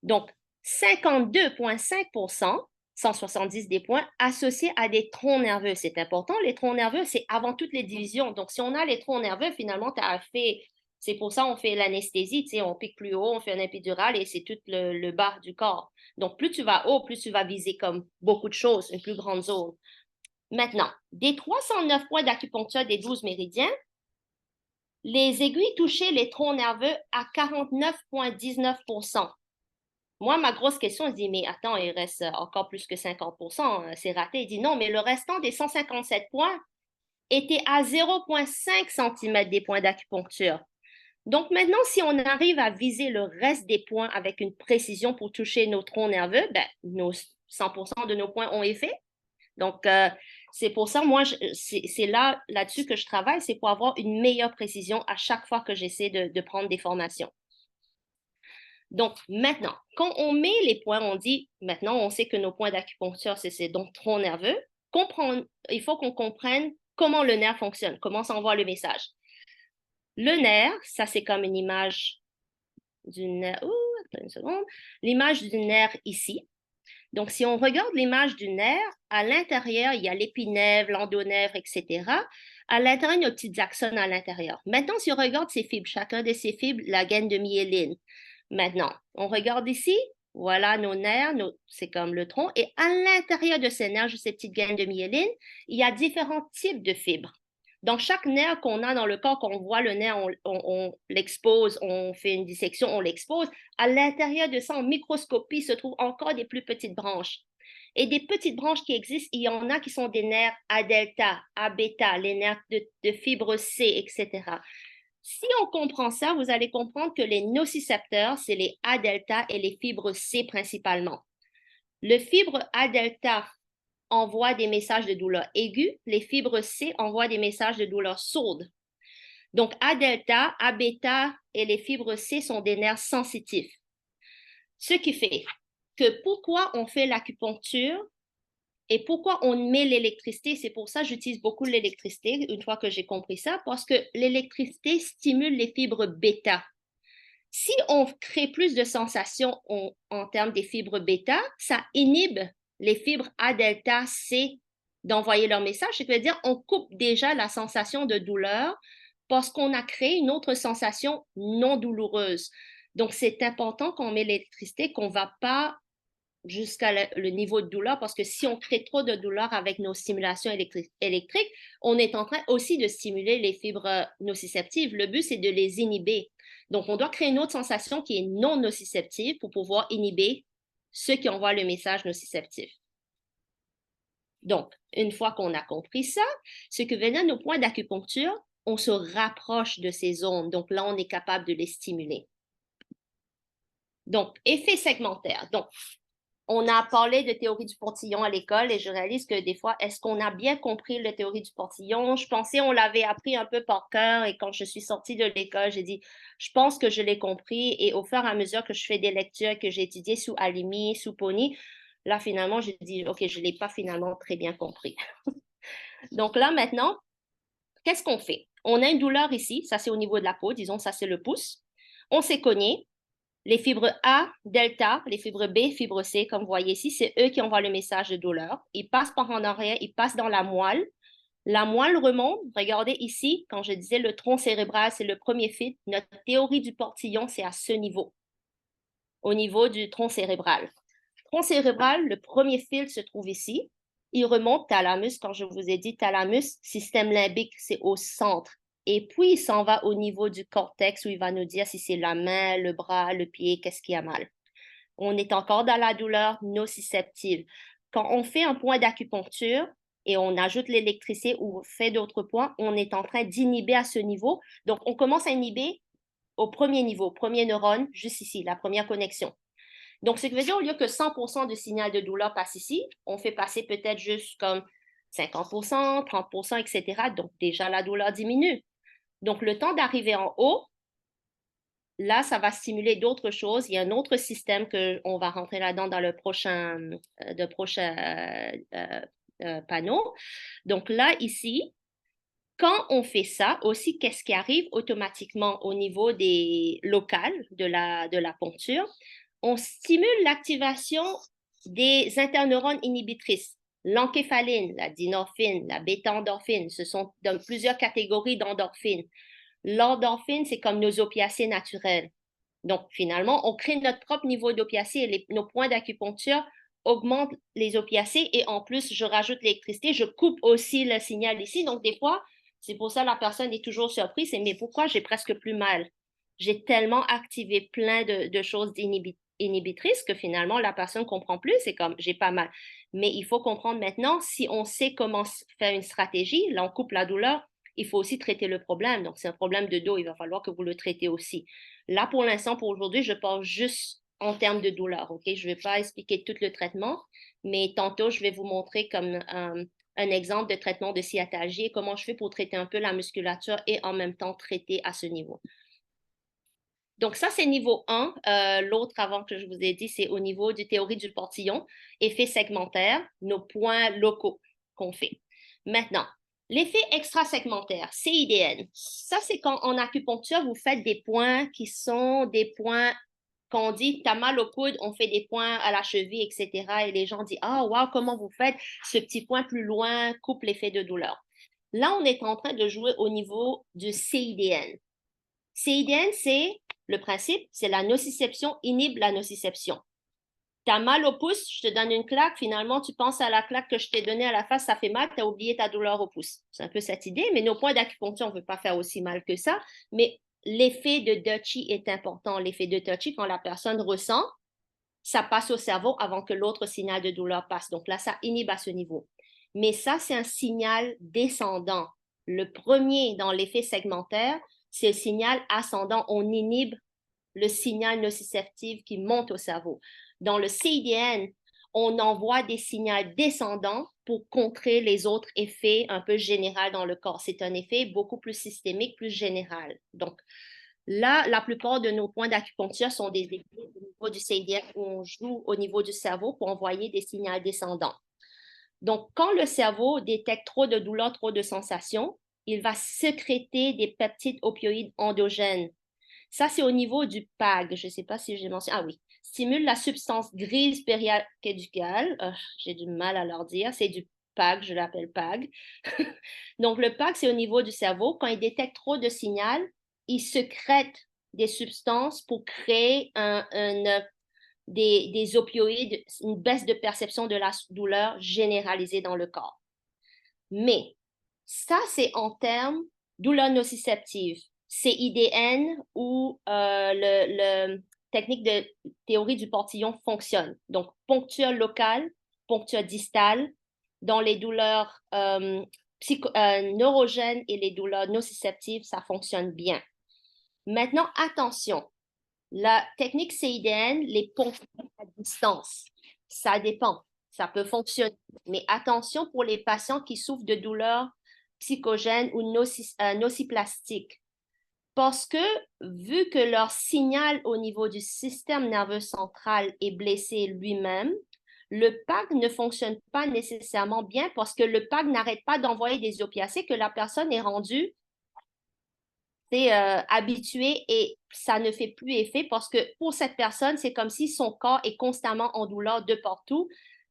Donc, 52,5%, 170 des points, associés à des troncs nerveux. C'est important. Les troncs nerveux, c'est avant toutes les divisions. Donc, si on a les troncs nerveux, finalement, tu as fait. C'est pour ça qu'on fait l'anesthésie. Tu sais, on pique plus haut, on fait un épidural et c'est tout le bas du corps. Donc, plus tu vas haut, plus tu vas viser comme beaucoup de choses, une plus grande zone. Maintenant, des 309 points d'acupuncture des 12 méridiens, les aiguilles touchaient les troncs nerveux à 49,19%. Moi, ma grosse question, je dis, mais attends, il reste encore plus que 50%, c'est raté. Il dit non, mais le restant des 157 points était à 0,5 cm des points d'acupuncture. Donc maintenant, si on arrive à viser le reste des points avec une précision pour toucher nos troncs nerveux, ben, nos 100% de nos points ont effet. Donc, c'est pour ça, moi, c'est là-dessus que je travaille, c'est pour avoir une meilleure précision à chaque fois que j'essaie de prendre des formations. Donc, maintenant, quand on met les points, on dit, maintenant, on sait que nos points d'acupuncture, c'est ces troncs nerveux. Il faut qu'on comprenne comment le nerf fonctionne, comment s'envoie le message. Le nerf, ça, c'est comme une image du nerf. Attends une seconde. L'image du nerf ici. Donc, si on regarde l'image du nerf, à l'intérieur, il y a l'épinèvre, l'endonèvre, etc. À l'intérieur, il y a nos petites axones à l'intérieur. Maintenant, si on regarde ces fibres, chacun de ces fibres, la gaine de myéline. Maintenant, on regarde ici, voilà nos nerfs, c'est comme le tronc, et à l'intérieur de ces nerfs, ces petites gaines de myéline, il y a différents types de fibres. Dans chaque nerf qu'on a dans le corps, quand on voit le nerf, on l'expose, on fait une dissection, on l'expose. À l'intérieur de ça, en microscopie, se trouvent encore des plus petites branches. Et des petites branches qui existent, il y en a qui sont des nerfs A delta, A bêta, les nerfs de fibre C, etc. Si on comprend ça, vous allez comprendre que les nocicepteurs, c'est les A delta et les fibres C principalement. Le fibre A delta envoie des messages de douleur aiguë, les fibres C envoient des messages de douleur sourde. Donc, A delta, A bêta et les fibres C sont des nerfs sensitifs. Ce qui fait que pourquoi on fait l'acupuncture et pourquoi on met l'électricité, c'est pour ça que j'utilise beaucoup l'électricité, une fois que j'ai compris ça, parce que l'électricité stimule les fibres bêta. Si on crée plus de sensations en termes des fibres bêta, ça inhibe les fibres A, delta, C d'envoyer leur message, c'est-à-dire on coupe déjà la sensation de douleur parce qu'on a créé une autre sensation non douloureuse. Donc, c'est important qu'on met l'électricité, qu'on ne va pas jusqu'à le niveau de douleur, parce que si on crée trop de douleur avec nos stimulations électriques, on est en train aussi de stimuler les fibres nociceptives. Le but, c'est de les inhiber. Donc, on doit créer une autre sensation qui est non nociceptive pour pouvoir inhiber ceux qui envoient le message nociceptif. Donc, une fois qu'on a compris ça, ce que venant nos points d'acupuncture, on se rapproche de ces zones. Donc là, on est capable de les stimuler. Donc, effet segmentaire. Donc, on a parlé de théorie du portillon à l'école et je réalise que des fois, est-ce qu'on a bien compris la théorie du portillon? Je pensais on l'avait appris un peu par cœur et quand je suis sortie de l'école, j'ai dit, je pense que je l'ai compris et au fur et à mesure que je fais des lectures que j'ai étudiées sous Alimi, sous Pony, là, finalement, j'ai dit, OK, je ne l'ai pas finalement très bien compris. Donc là, maintenant, qu'est-ce qu'on fait? On a une douleur ici, ça c'est au niveau de la peau, disons, ça c'est le pouce. On s'est cogné. Les fibres A, delta, les fibres B, fibres C, comme vous voyez ici, c'est eux qui envoient le message de douleur. Ils passent par en arrière, ils passent dans la moelle. La moelle remonte. Regardez ici, quand je disais le tronc cérébral, c'est le premier fil. Notre théorie du portillon, c'est à ce niveau, au niveau du tronc cérébral. Tronc cérébral, le premier fil se trouve ici. Il remonte thalamus, quand je vous ai dit thalamus, système limbique, c'est au centre. Et puis, il s'en va au niveau du cortex où il va nous dire si c'est la main, le bras, le pied, qu'est-ce qui a mal. On est encore dans la douleur nociceptive. Quand on fait un point d'acupuncture et on ajoute l'électricité ou fait d'autres points, on est en train d'inhiber à ce niveau. Donc, on commence à inhiber au premier niveau, premier neurone, juste ici, la première connexion. Donc, ce qui veut dire, au lieu que 100% du signal de douleur passe ici, on fait passer peut-être juste comme 50%, 30%, etc. Donc, déjà, la douleur diminue. Donc, le temps d'arriver en haut, là, ça va stimuler d'autres choses. Il y a un autre système qu'on va rentrer là-dedans dans le prochain panneau. Donc là, ici, quand on fait ça, aussi, qu'est-ce qui arrive automatiquement au niveau des locales de la poncture? On stimule l'activation des interneurones inhibitrices. L'encéphaline, la dynorphine, la bêta-endorphine, ce sont dans plusieurs catégories d'endorphines. L'endorphine, c'est comme nos opiacés naturels. Donc, finalement, on crée notre propre niveau d'opiacés et nos points d'acupuncture augmentent les opiacés et en plus, je rajoute l'électricité, je coupe aussi le signal ici. Donc, des fois, c'est pour ça que la personne est toujours surprise, c'est mais pourquoi j'ai presque plus mal? J'ai tellement activé plein de choses inhibitrices que finalement, la personne comprend plus, c'est comme j'ai pas mal. Mais il faut comprendre maintenant, si on sait comment faire une stratégie, là, on coupe la douleur, il faut aussi traiter le problème. Donc, c'est un problème de dos, il va falloir que vous le traitez aussi. Là, pour l'instant, pour aujourd'hui, je parle juste en termes de douleur, OK? Je ne vais pas expliquer tout le traitement, mais tantôt, je vais vous montrer comme un exemple de traitement de sciatalgie et comment je fais pour traiter un peu la musculature et en même temps traiter à ce niveau. Donc, ça, c'est niveau 1. L'autre avant que je vous ai dit, c'est au niveau du théorie du portillon, effet segmentaire, nos points locaux qu'on fait. Maintenant, l'effet extrasegmentaire, CIDN, ça, c'est quand en acupuncture, vous faites des points qui sont des points qu'on dit, t'as mal au coude, on fait des points à la cheville, etc. Et les gens disent, ah, wow, comment vous faites ce petit point plus loin, coupe l'effet de douleur. Là, on est en train de jouer au niveau du CIDN. CIDN, c'est le principe, c'est la nociception inhibe la nociception. Tu as mal au pouce, je te donne une claque, finalement, tu penses à la claque que je t'ai donnée à la face, ça fait mal, tu as oublié ta douleur au pouce. C'est un peu cette idée, mais nos points d'acupuncture, on ne veut pas faire aussi mal que ça, mais l'effet de Dutchy est important. L'effet de Dutchy, quand la personne ressent, ça passe au cerveau avant que l'autre signal de douleur passe. Donc là, ça inhibe à ce niveau. Mais ça, c'est un signal descendant. Le premier dans l'effet segmentaire, c'est le signal ascendant. On inhibe le signal nociceptif qui monte au cerveau. Dans le CIDN, on envoie des signaux descendants pour contrer les autres effets un peu généraux dans le corps. C'est un effet beaucoup plus systémique, plus général. Donc, là, la plupart de nos points d'acupuncture sont des effets au niveau du CIDN où on joue au niveau du cerveau pour envoyer des signaux descendants. Donc, quand le cerveau détecte trop de douleurs, trop de sensations, il va sécréter des peptides opioïdes endogènes. Ça, c'est au niveau du PAG. Je ne sais pas si j'ai mentionné. Ah oui, stimule la substance grise périapédicale. J'ai du mal à leur dire. C'est du PAG, je l'appelle PAG. Donc, le PAG, c'est au niveau du cerveau. Quand il détecte trop de signal, il sécrète des substances pour créer des opioïdes, une baisse de perception de la douleur généralisée dans le corps. Mais ça, c'est en termes douleur nociceptive, CIDN ou le technique de théorie du portillon fonctionne. Donc, poncture locale, poncture distale, dans les douleurs neurogènes et les douleurs nociceptives, ça fonctionne bien. Maintenant, attention, la technique CIDN, les ponctures à distance, ça dépend, ça peut fonctionner. Mais attention pour les patients qui souffrent de douleurs psychogènes ou nociplastiques. Parce que vu que leur signal au niveau du système nerveux central est blessé lui-même, le PAG ne fonctionne pas nécessairement bien parce que le PAG n'arrête pas d'envoyer des opiacés que la personne est rendue habituée et ça ne fait plus effet parce que pour cette personne, c'est comme si son corps est constamment en douleur de partout.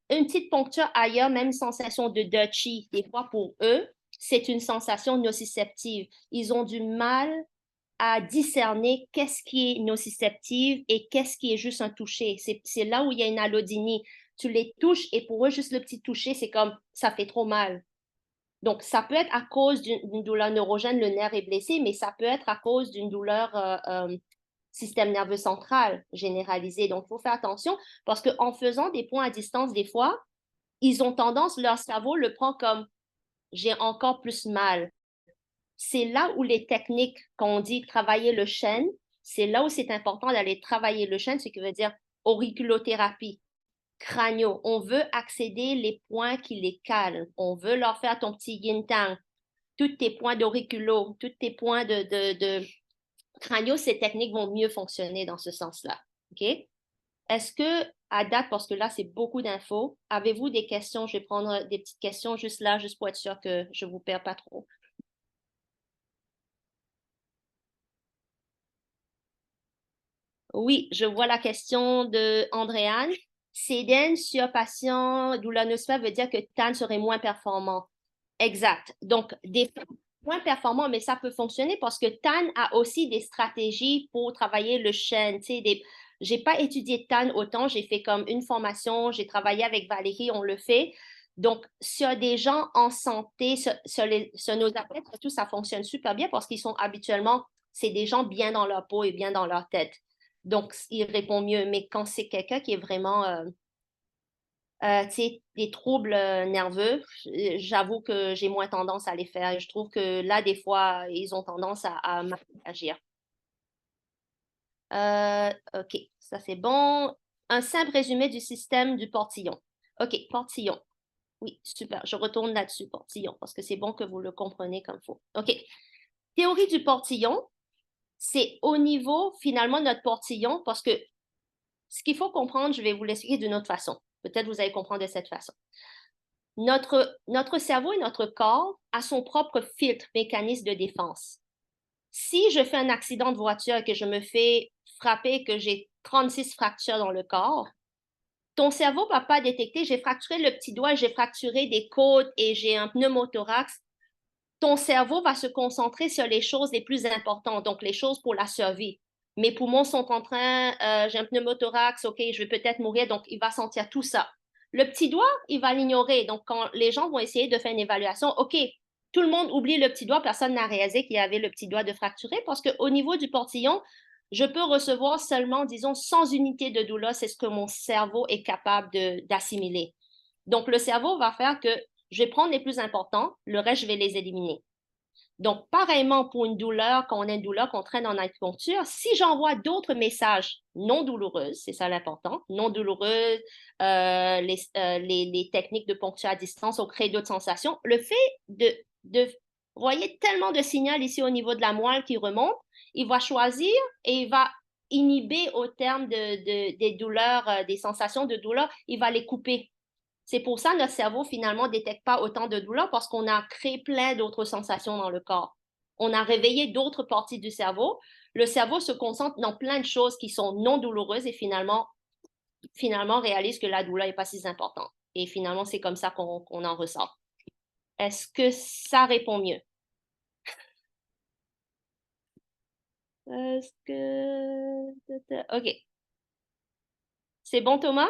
Une petite poncture ailleurs, même sensation de Dutchie, des fois pour eux, c'est une sensation nociceptive. Ils ont du mal à discerner qu'est-ce qui est nociceptive et qu'est-ce qui est juste un toucher. C'est là où il y a une allodynie. Tu les touches et pour eux, juste le petit toucher, c'est comme ça fait trop mal. Donc, ça peut être à cause d'une douleur neurogène, le nerf est blessé, mais ça peut être à cause d'une douleur système nerveux central généralisé. Donc, il faut faire attention parce qu'en faisant des points à distance, des fois, ils ont tendance, leur cerveau le prend comme j'ai encore plus mal. C'est là où les techniques, quand on dit travailler le chêne, c'est là où c'est important d'aller travailler le chêne, ce qui veut dire auriculothérapie, crânio. On veut accéder les points qui les calment. On veut leur faire ton petit yin-tang, tous tes points d'auriculo, tous tes points de crânio, ces techniques vont mieux fonctionner dans ce sens-là. OK? Est-ce que, à date, parce que là, c'est beaucoup d'infos, avez-vous des questions? Je vais prendre des petites questions juste là, juste pour être sûr que je ne vous perds pas trop. Oui, je vois la question de Andréane. Cédène sur patient douleur nocive veut dire que TAN serait moins performant. Exact. Donc, des moins performants, mais ça peut fonctionner parce que TAN a aussi des stratégies pour travailler le chêne. J'ai pas étudié TAN autant, j'ai fait comme une formation, j'ai travaillé avec Valérie, on le fait. Donc, sur des gens en santé, sur nos athlètes, tout ça fonctionne super bien parce qu'ils sont habituellement, c'est des gens bien dans leur peau et bien dans leur tête. Donc, il répond mieux. Mais quand c'est quelqu'un qui est vraiment, des troubles nerveux, j'avoue que j'ai moins tendance à les faire. Je trouve que là, des fois, ils ont tendance à agir. OK, ça c'est bon. Un simple résumé du système du portillon. OK, portillon. Oui, super. Je retourne là-dessus, portillon, parce que c'est bon que vous le compreniez comme il faut. OK. Théorie du portillon, c'est au niveau, finalement, de notre portillon, parce que ce qu'il faut comprendre, je vais vous l'expliquer d'une autre façon. Peut-être vous allez comprendre de cette façon. Notre cerveau et notre corps a son propre filtre, mécanisme de défense. Si je fais un accident de voiture et que je me fais frapper, que j'ai 36 fractures dans le corps, ton cerveau ne va pas détecter, j'ai fracturé le petit doigt, j'ai fracturé des côtes et j'ai un pneumothorax. Ton cerveau va se concentrer sur les choses les plus importantes, donc les choses pour la survie. Mes poumons sont en train, j'ai un pneumothorax, OK, je vais peut-être mourir, donc il va sentir tout ça. Le petit doigt, il va l'ignorer. Donc, quand les gens vont essayer de faire une évaluation, OK, tout le monde oublie le petit doigt, personne n'a réalisé qu'il y avait le petit doigt de fracturé parce qu'au niveau du portillon, je peux recevoir seulement, disons, 100 unités de douleur, c'est ce que mon cerveau est capable d'assimiler. Donc, le cerveau va faire que je vais prendre les plus importants, le reste, je vais les éliminer. Donc, pareillement pour une douleur, quand on a une douleur qu'on traîne en acupuncture, si j'envoie d'autres messages non douloureux, c'est ça l'important, non douloureuses, les techniques de poncture à distance ont créé d'autres sensations, le fait vous voyez tellement de signaux ici au niveau de la moelle qui remonte, il va choisir et il va inhiber au terme des douleurs, des sensations de douleur, il va les couper. C'est pour ça que notre cerveau, finalement, ne détecte pas autant de douleurs parce qu'on a créé plein d'autres sensations dans le corps. On a réveillé d'autres parties du cerveau. Le cerveau se concentre dans plein de choses qui sont non douloureuses et finalement, finalement réalise que la douleur n'est pas si importante. Et finalement, c'est comme ça qu'on en ressort. Est-ce que ça répond mieux? Est-ce que... OK. C'est bon, Thomas?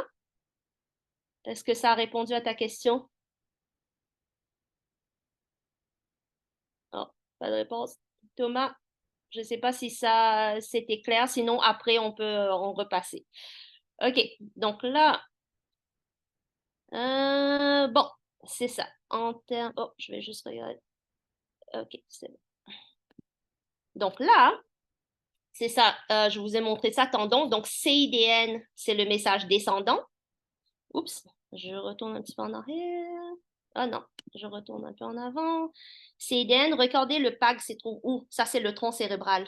Est-ce que ça a répondu à ta question? Oh, pas de réponse. Thomas, je ne sais pas si ça c'était clair. Sinon, après, on peut en repasser. OK. Donc là, bon, c'est ça. En termes... Oh, je vais juste regarder. OK, c'est bon. Donc là, c'est ça. Je vous ai montré ça, tendon. Donc, CIDN, c'est le message descendant. Oups, je retourne un petit peu en arrière. Ah non, je retourne un peu en avant. CIDN, regardez le PAG, c'est trouve où? Ça, c'est le tronc cérébral.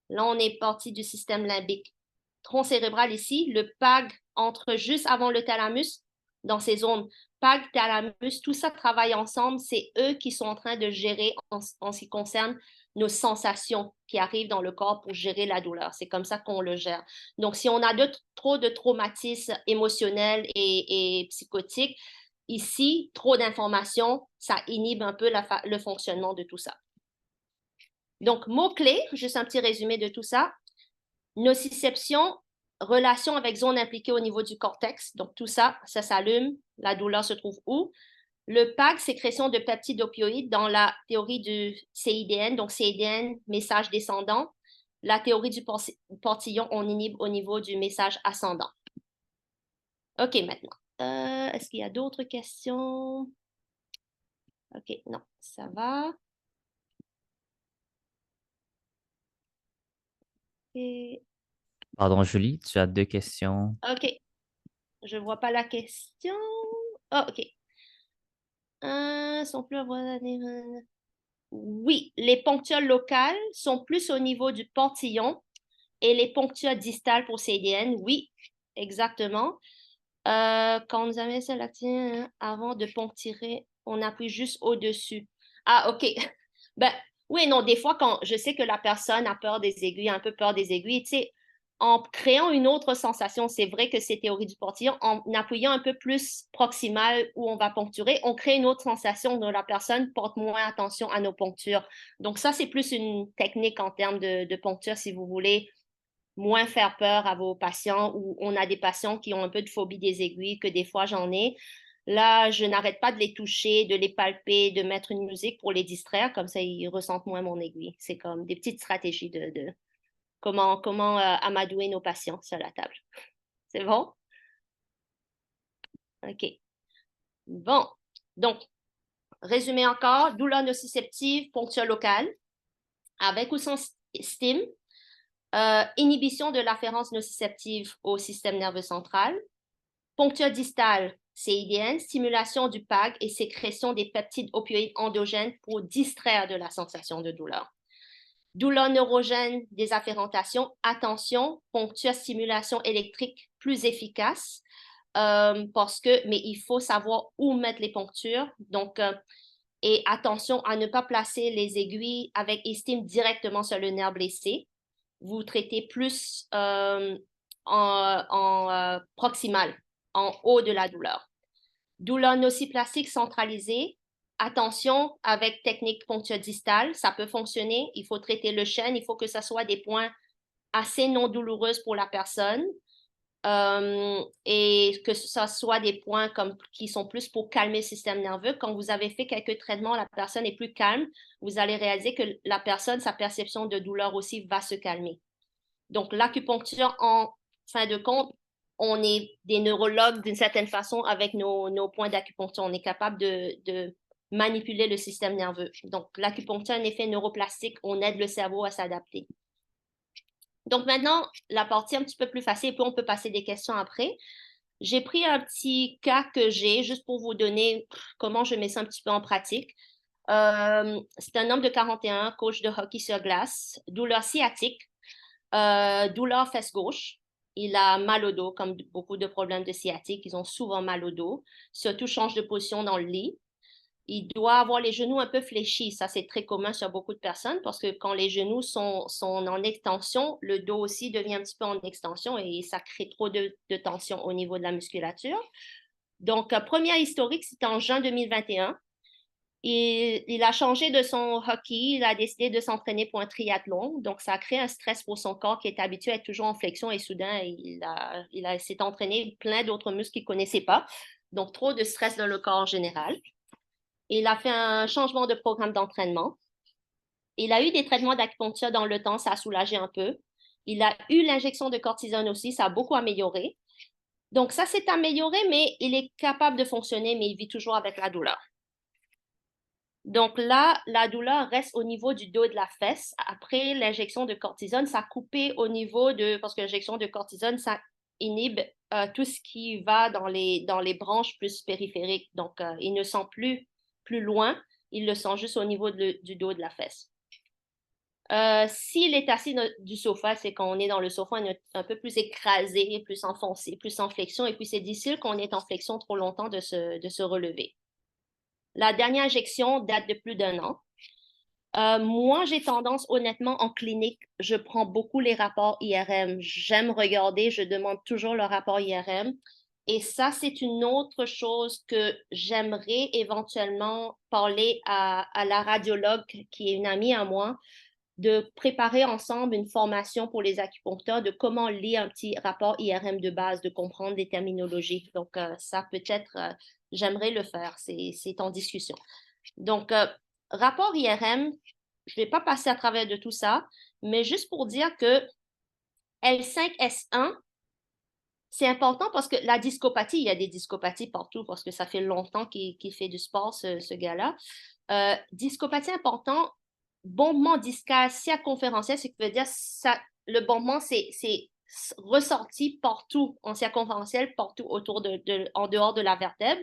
Là, on est parti du système limbique. Tronc cérébral ici, le PAG entre juste avant le thalamus, dans ces zones. PAG, thalamus, tout ça travaille ensemble. C'est eux qui sont en train de gérer en ce qui concerne nos sensations qui arrivent dans le corps pour gérer la douleur. C'est comme ça qu'on le gère. Donc, si on a trop de traumatismes émotionnels et psychotiques, ici, trop d'informations, ça inhibe un peu le fonctionnement de tout ça. Donc, mots-clés, juste un petit résumé de tout ça. Nociception, relation avec zone impliquée au niveau du cortex. Donc, tout ça, ça s'allume. La douleur se trouve où? Le PAG, sécrétion de peptides opioïdes dans la théorie du CIDN. Donc, CIDN, message descendant. La théorie du portillon, on inhibe au niveau du message ascendant. OK, maintenant. Est-ce qu'il y a d'autres questions? OK, non, ça va. Et... Pardon, Julie, tu as deux questions. OK, je ne vois pas la question. Ah, OK. Sont plus Oui, les ponctules locales sont plus au niveau du portillon et les ponctules distales pour CDN, oui, exactement. Quand nous avons ça avant de poncturer, on appuie juste au-dessus. Ah, OK. Ben, oui, non, des fois, quand je sais que la personne a peur des aiguilles, un peu peur des aiguilles, tu sais, en créant une autre sensation, c'est vrai que c'est théorie du portillon, en appuyant un peu plus proximal où on va poncturer, on crée une autre sensation dont la personne porte moins attention à nos ponctures. Donc ça, c'est plus une technique en termes de poncture, si vous voulez moins faire peur à vos patients ou on a des patients qui ont un peu de phobie des aiguilles, que des fois j'en ai. Là, je n'arrête pas de les toucher, de les palper, de mettre une musique pour les distraire, comme ça ils ressentent moins mon aiguille. C'est comme des petites stratégies de comment amadouer nos patients sur la table. C'est bon? OK. Bon. Donc, résumé encore, douleur nociceptive, poncture locale, avec ou sans stime, inhibition de l'afférence nociceptive au système nerveux central, poncture distale, CIDN, stimulation du PAG et sécrétion des peptides opioïdes endogènes pour distraire de la sensation de douleur. Douleur neurogène, désafférentation, attention, poncture, stimulation électrique plus efficace mais il faut savoir où mettre les ponctures. Donc, et attention à ne pas placer les aiguilles avec estime directement sur le nerf blessé. Vous traitez plus en proximal, en haut de la douleur. Douleur nociplastique centralisée. Attention avec technique poncture distale, ça peut fonctionner. Il faut traiter le chêne, il faut que ce soit des points assez non douloureux pour la personne. Et que ce soit des points qui sont plus pour calmer le système nerveux. Quand vous avez fait quelques traitements, la personne est plus calme, vous allez réaliser que la personne, sa perception de douleur aussi va se calmer. Donc, l'acupuncture, en fin de compte, on est des neurologues d'une certaine façon avec nos points d'acupuncture. On est capable de manipuler le système nerveux. Donc, l'acupuncture a un effet neuroplastique. On aide le cerveau à s'adapter. Donc maintenant, la partie un petit peu plus facile, puis on peut passer des questions après. J'ai pris un petit cas que j'ai juste pour vous donner comment je mets ça un petit peu en pratique. C'est un homme de 41, coach de hockey sur glace, douleur sciatique, douleur fesse gauche. Il a mal au dos, comme beaucoup de problèmes de sciatique. Ils ont souvent mal au dos. Surtout, change de position dans le lit. Il doit avoir les genoux un peu fléchis. Ça, c'est très commun sur beaucoup de personnes parce que quand les genoux sont en extension, le dos aussi devient un petit peu en extension et ça crée trop de tension au niveau de la musculature. Donc, premier historique, c'était en juin 2021. Il a changé de son hockey, il a décidé de s'entraîner pour un triathlon. Donc, ça a créé un stress pour son corps qui est habitué à être toujours en flexion et soudain, s'est entraîné plein d'autres muscles qu'il ne connaissait pas. Donc, trop de stress dans le corps en général. Il a fait un changement de programme d'entraînement. Il a eu des traitements d'acupuncture dans le temps, ça a soulagé un peu. Il a eu l'injection de cortisone aussi, ça a beaucoup amélioré. Donc, ça s'est amélioré, mais il est capable de fonctionner, mais il vit toujours avec la douleur. Donc là, la douleur reste au niveau du dos de la fesse. Après l'injection de cortisone, ça a coupé au niveau de, parce que l'injection de cortisone, ça inhibe tout ce qui va dans les branches plus périphériques. Donc, il ne sent plus loin, il le sent juste au niveau du dos de la fesse. S'il est assis du sofa, c'est quand on est dans le sofa, on est un peu plus écrasé, plus enfoncé, plus en flexion, et puis c'est difficile qu'on est en flexion trop longtemps de se relever. La dernière injection date de plus d'1 an. Moi, j'ai tendance, honnêtement, en clinique, je prends beaucoup les rapports IRM. J'aime regarder, je demande toujours le rapport IRM. Et ça, c'est une autre chose que j'aimerais éventuellement parler à la radiologue, qui est une amie à moi, de préparer ensemble une formation pour les acupuncteurs de comment lire un petit rapport IRM de base, de comprendre des terminologies. Donc, ça peut-être, j'aimerais le faire, c'est en discussion. Donc, rapport IRM, je ne vais pas passer à travers de tout ça, mais juste pour dire que L5S1, c'est important parce que la discopathie, il y a des discopathies partout parce que ça fait longtemps qu'il fait du sport, ce gars-là. Discopathie important, bombement discal circonférentiel, ce qui veut dire ça, le bombement, c'est ressorti partout en circonférentiel, partout en dehors de la vertèbre,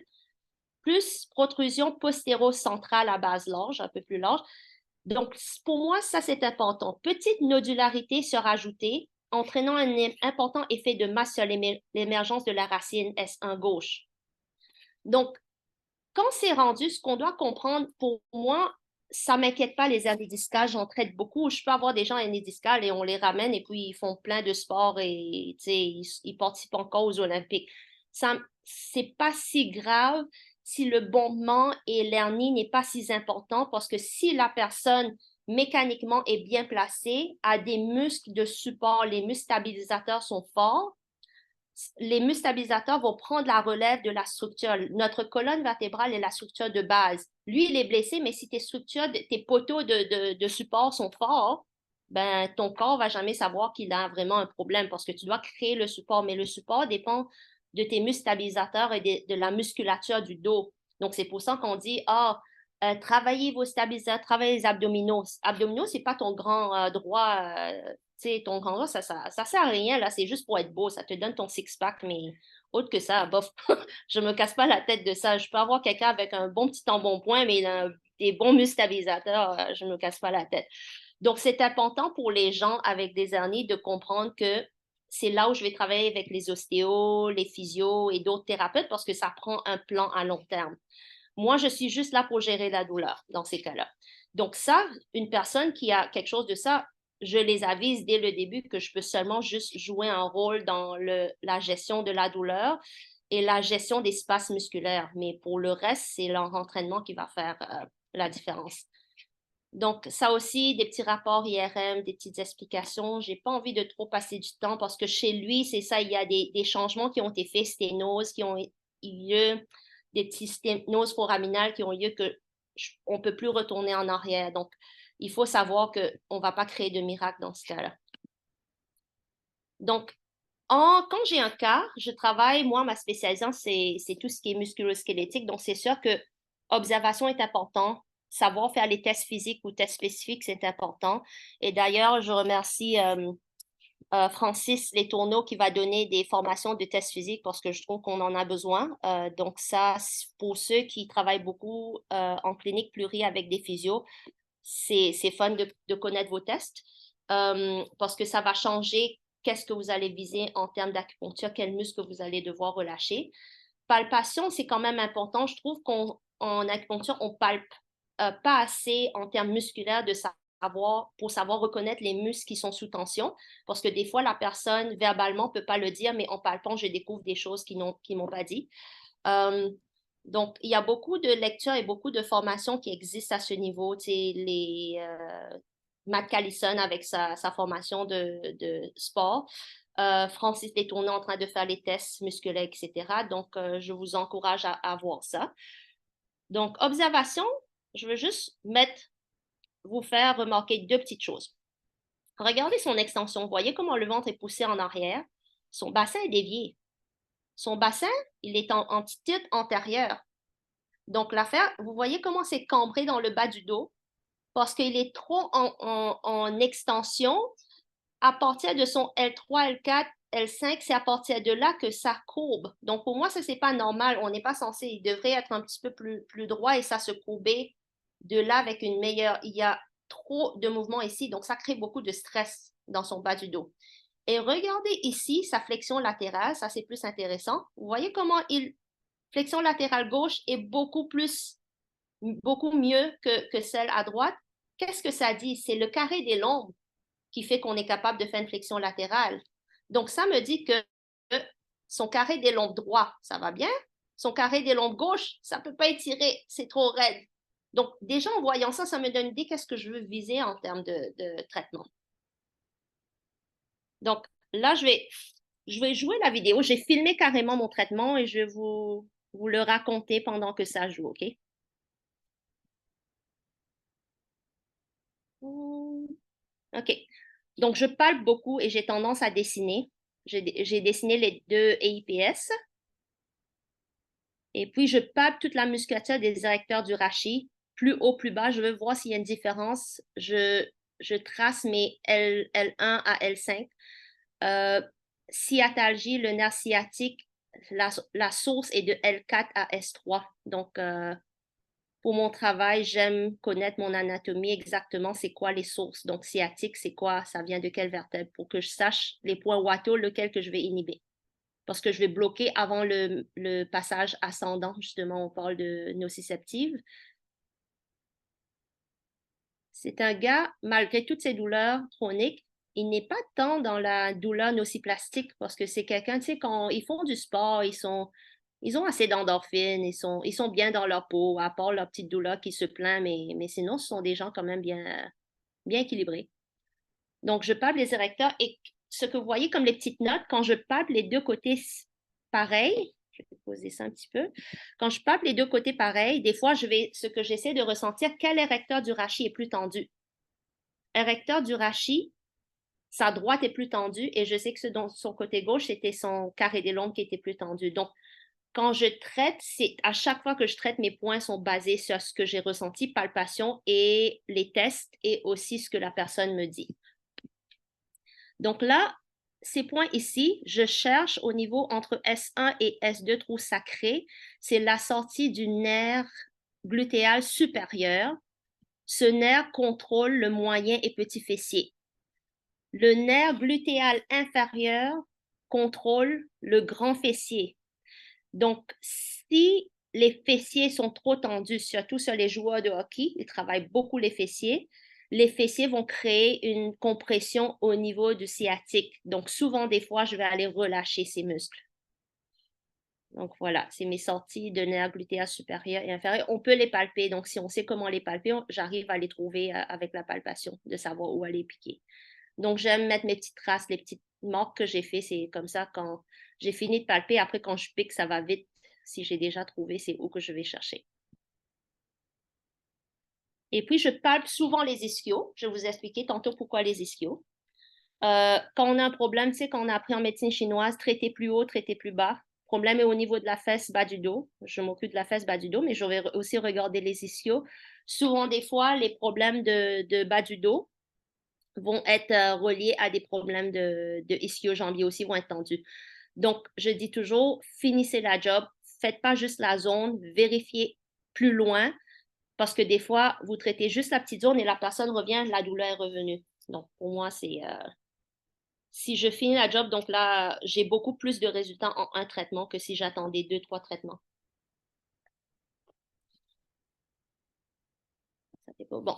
plus protrusion postéro-centrale à base large, un peu plus large. Donc, pour moi, ça, c'est important. Petite nodularité se rajouter, entraînant un important effet de masse sur l'émergence de la racine S1 gauche. Donc, quand c'est rendu, ce qu'on doit comprendre, pour moi, ça ne m'inquiète pas les hernies discales, j'en traite beaucoup. Je peux avoir des gens hernies discales et on les ramène et puis ils font plein de sports et ils participent encore aux Olympiques. Ça, c'est pas si grave si le bombement et l'hernie n'est pas si important parce que si la personne mécaniquement est bien placée, a des muscles de support, les muscles stabilisateurs sont forts, les muscles stabilisateurs vont prendre la relève de la structure. Notre colonne vertébrale est la structure de base. Lui, il est blessé, mais si tes structures, tes poteaux de support sont forts, ben, ton corps va jamais savoir qu'il a vraiment un problème parce que tu dois créer le support. Mais le support dépend de tes muscles stabilisateurs et de la musculature du dos. Donc, c'est pour ça qu'on dit, travaillez vos stabilisateurs, travaillez les abdominaux. Abdominaux, c'est pas ton grand droit sais, ton grand ça sert à rien, là, c'est juste pour être beau, ça te donne ton six-pack, mais autre que ça, bof, je me casse pas la tête de ça. Je peux avoir quelqu'un avec un bon petit embonpoint, mais il a des bons muscles stabilisateurs, je me casse pas la tête. Donc, c'est important pour les gens avec des hernies de comprendre que c'est là où je vais travailler avec les ostéos, les physios et d'autres thérapeutes parce que ça prend un plan à long terme. Moi, je suis juste là pour gérer la douleur dans ces cas-là. Donc ça, une personne qui a quelque chose de ça, je les avise dès le début que je peux seulement juste jouer un rôle dans la gestion de la douleur et la gestion des spasmes musculaires. Mais pour le reste, c'est leur entraînement qui va faire la différence. Donc, ça aussi, des petits rapports IRM, des petites explications. J'ai pas envie de trop passer du temps parce que chez lui, c'est ça, il y a des changements qui ont été faits, sténoses qui ont eu lieu, des petits sténoses foraminales qui ont lieu que on peut plus retourner en arrière. Donc, il faut savoir qu'on ne va pas créer de miracle dans ce cas-là. Donc, quand j'ai un cas, je travaille, moi, ma spécialisation, c'est tout ce qui est musculo-squelettique. Donc, c'est sûr que observation est important. Savoir faire les tests physiques ou tests spécifiques, c'est important. Et d'ailleurs, je remercie Francis Letourneau qui va donner des formations de tests physiques parce que je trouve qu'on en a besoin. Donc, ça, pour ceux qui travaillent beaucoup en clinique pluri avec des physios, c'est fun de connaître vos tests parce que ça va changer qu'est-ce que vous allez viser en termes d'acupuncture, quel muscle vous allez devoir relâcher. Palpation, c'est quand même important. Je trouve qu'on en acupuncture, on palpe pas assez en termes musculaires pour savoir reconnaître les muscles qui sont sous tension, parce que des fois, la personne, verbalement, peut pas le dire, mais en palpant, je découvre des choses qui m'ont pas dit. Euh, donc, il y a beaucoup de lectures et beaucoup de formations qui existent à ce niveau. Tu sais, Matt Callison avec sa formation de sport. Francis Détourné en train de faire les tests musculaires, etc. Donc, je vous encourage à voir ça. Donc, observation, je veux juste vous faire remarquer deux petites choses. Regardez son extension. Voyez comment le ventre est poussé en arrière. Son bassin est dévié. Son bassin, il est en attitude antérieure. Donc, l'affaire, vous voyez comment c'est cambré dans le bas du dos parce qu'il est trop en extension. À partir de son L3, L4, L5, c'est à partir de là que ça courbe. Donc, pour moi, ça, c'est pas normal. On n'est pas censé, il devrait être un petit peu plus droit et ça se courber de là avec une meilleure. Il y a trop de mouvements ici, donc ça crée beaucoup de stress dans son bas du dos. Et regardez ici sa flexion latérale, ça c'est plus intéressant. Vous voyez comment flexion latérale gauche est beaucoup mieux que celle à droite. Qu'est-ce que ça dit? C'est le carré des lombes qui fait qu'on est capable de faire une flexion latérale. Donc, ça me dit que son carré des lombes droit, ça va bien. Son carré des lombes gauche, ça ne peut pas étirer, c'est trop raide. Donc, déjà en voyant ça, ça me donne une idée qu'est-ce que je veux viser en termes de traitement. Donc, là, je vais jouer la vidéo. J'ai filmé carrément mon traitement et je vais vous le raconter pendant que ça joue, OK? OK. Donc, je palpe beaucoup et j'ai tendance à dessiner. J'ai dessiné les deux EIPS. Et puis, je palpe toute la musculature des érecteurs du rachis, plus haut, plus bas. Je veux voir s'il y a une différence. Je trace mes L1 à L5. Sciatalgie, le nerf sciatique, la source est de L4 à S3. Donc, pour mon travail, j'aime connaître mon anatomie exactement, c'est quoi les sources. Donc, sciatique, c'est quoi, ça vient de quelle vertèbre pour que je sache les points wataux, lequel que je vais inhiber. Parce que je vais bloquer avant le passage ascendant, justement, on parle de nociceptive. C'est un gars, malgré toutes ses douleurs chroniques, il n'est pas tant dans la douleur nociplastique parce que c'est quelqu'un, tu sais, quand ils font du sport, ils ont assez d'endorphines, ils sont bien dans leur peau, à part leur petite douleur qui se plaint, mais sinon, ce sont des gens quand même bien équilibrés. Donc, je palpe les érecteurs et ce que vous voyez comme les petites notes, quand je palpe les deux côtés pareils, je vais poser ça un petit peu. Quand je palpe les deux côtés pareils, des fois, ce que j'essaie de ressentir, quel érecteur du rachis est plus tendu. Érecteur du rachis, sa droite est plus tendue et je sais que son côté gauche, c'était son carré des lombes qui était plus tendu. Donc, quand je traite, c'est à chaque fois que je traite, mes points sont basés sur ce que j'ai ressenti, palpation et les tests et aussi ce que la personne me dit. Donc là, ces points ici, je cherche au niveau entre S1 et S2 trou sacré. C'est la sortie du nerf glutéal supérieur. Ce nerf contrôle le moyen et petit fessier. Le nerf glutéal inférieur contrôle le grand fessier. Donc, si les fessiers sont trop tendus, surtout sur les joueurs de hockey, ils travaillent beaucoup les fessiers vont créer une compression au niveau du sciatique. Donc, souvent, des fois, je vais aller relâcher ces muscles. Donc, voilà, c'est mes sorties de nerfs glutéal supérieur et inférieur. On peut les palper. Donc, si on sait comment les palper, j'arrive à les trouver avec la palpation, de savoir où aller piquer. Donc, j'aime mettre mes petites traces, les petites marques que j'ai fait. C'est comme ça, quand j'ai fini de palper, après, quand je pique, ça va vite. Si j'ai déjà trouvé, c'est où que je vais chercher. Et puis, je palpe souvent les ischios. Je vais vous expliquer tantôt pourquoi les ischios. Quand on a un problème, tu sais, quand on a appris en médecine chinoise, traiter plus haut, traiter plus bas. Le problème est au niveau de la fesse bas du dos. Je m'occupe de la fesse bas du dos, mais je vais aussi regarder les ischios. Souvent, des fois, les problèmes de bas du dos vont être reliés à des problèmes de ischio-jambiers aussi, vont être tendus. Donc, je dis toujours, finissez la job, faites pas juste la zone, vérifiez plus loin, parce que des fois, vous traitez juste la petite zone et la personne revient, la douleur est revenue. Donc, pour moi, c'est si je finis la job, donc là, j'ai beaucoup plus de résultats en un traitement que si j'attendais 2, 3 traitements. C'est pas bon.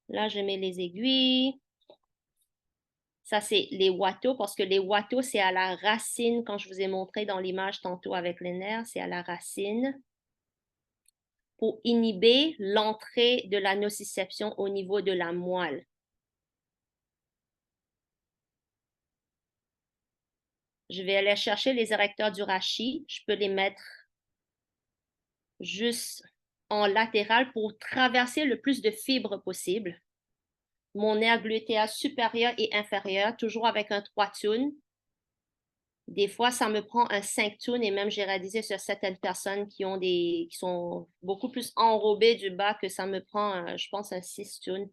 Là, je mets les aiguilles. Ça, c'est les wattos, parce que les wattos, c'est à la racine, quand je vous ai montré dans l'image tantôt avec les nerfs, c'est à la racine pour inhiber l'entrée de la nociception au niveau de la moelle. Je vais aller chercher les érecteurs du rachis. Je peux les mettre juste en latéral pour traverser le plus de fibres possible. Mon nerf glutéal supérieur et inférieur, toujours avec un 3 tunes. Des fois, ça me prend un 5 tunes et même j'ai réalisé sur certaines personnes qui sont beaucoup plus enrobées du bas que ça me prend, je pense, un 6 tunes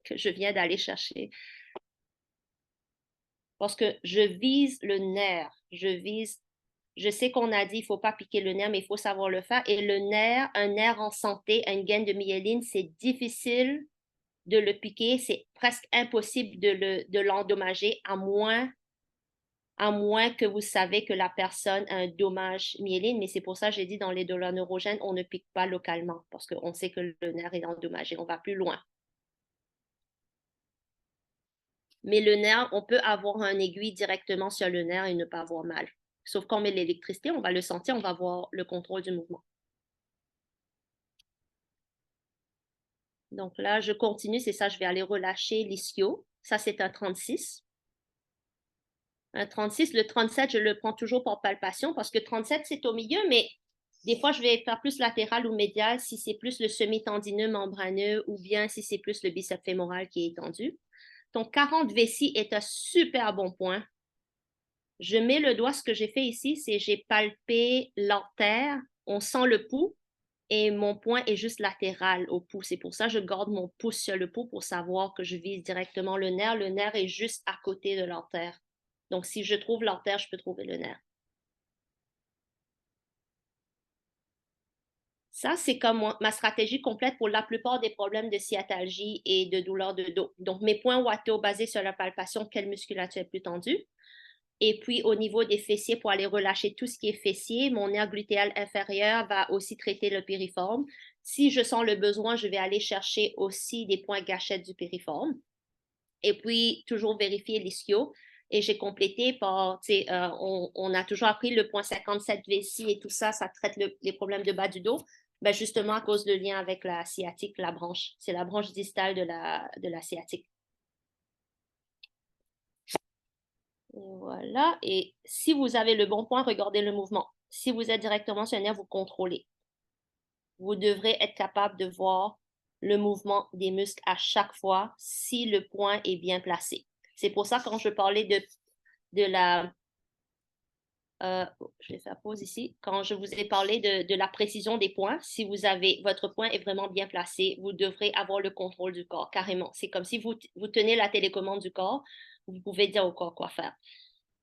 que je viens d'aller chercher. Parce que je vise le nerf. Je sais qu'on a dit il ne faut pas piquer le nerf, mais il faut savoir le faire. Et le nerf, un nerf en santé, une gaine de myéline, c'est difficile de le piquer. C'est presque impossible de l'endommager, à moins que vous savez que la personne a un dommage myéline. Mais c'est pour ça que j'ai dit dans les douleurs neurogènes, on ne pique pas localement parce qu'on sait que le nerf est endommagé. On va plus loin. Mais le nerf, on peut avoir un aiguille directement sur le nerf et ne pas avoir mal. Sauf qu'on met l'électricité, on va le sentir, on va avoir le contrôle du mouvement. Donc là, je continue, c'est ça, je vais aller relâcher l'ischio. Ça, c'est un 36. Un 36, le 37, je le prends toujours pour palpation parce que 37, c'est au milieu, mais des fois, je vais faire plus latéral ou médial si c'est plus le semi-tendineux membraneux ou bien si c'est plus le biceps fémoral qui est étendu. Ton 40 vessie est un super bon point. Je mets le doigt, ce que j'ai fait ici, c'est j'ai palpé l'artère, on sent le pouls et mon poing est juste latéral au pouls. C'est pour ça que je garde mon pouce sur le pouls pour savoir que je vise directement le nerf. Le nerf est juste à côté de l'artère. Donc, si je trouve l'artère, je peux trouver le nerf. Ça, c'est comme ma stratégie complète pour la plupart des problèmes de sciatalgie et de douleur de dos. Donc, mes points Watto basés sur la palpation, quelle musculature est plus tendue. Et puis, au niveau des fessiers, pour aller relâcher tout ce qui est fessier, mon nerf glutéal inférieur va aussi traiter le piriforme. Si je sens le besoin, je vais aller chercher aussi des points gâchettes du piriforme. Et puis, toujours vérifier l'ischio. Et j'ai complété par, on a toujours appris le point 57 vessie et tout ça, ça traite les problèmes de bas du dos. Ben justement, à cause du lien avec la sciatique, la branche. C'est la branche distale de la sciatique. Et voilà. Et si vous avez le bon point, regardez le mouvement. Si vous êtes directement sur un nerf, vous contrôlez. Vous devrez être capable de voir le mouvement des muscles à chaque fois si le point est bien placé. C'est pour ça, quand je parlais de la... je vais faire pause ici. Quand je vous ai parlé de la précision des points, si votre point est vraiment bien placé, vous devrez avoir le contrôle du corps, carrément. C'est comme si vous tenez la télécommande du corps, vous pouvez dire au corps quoi faire.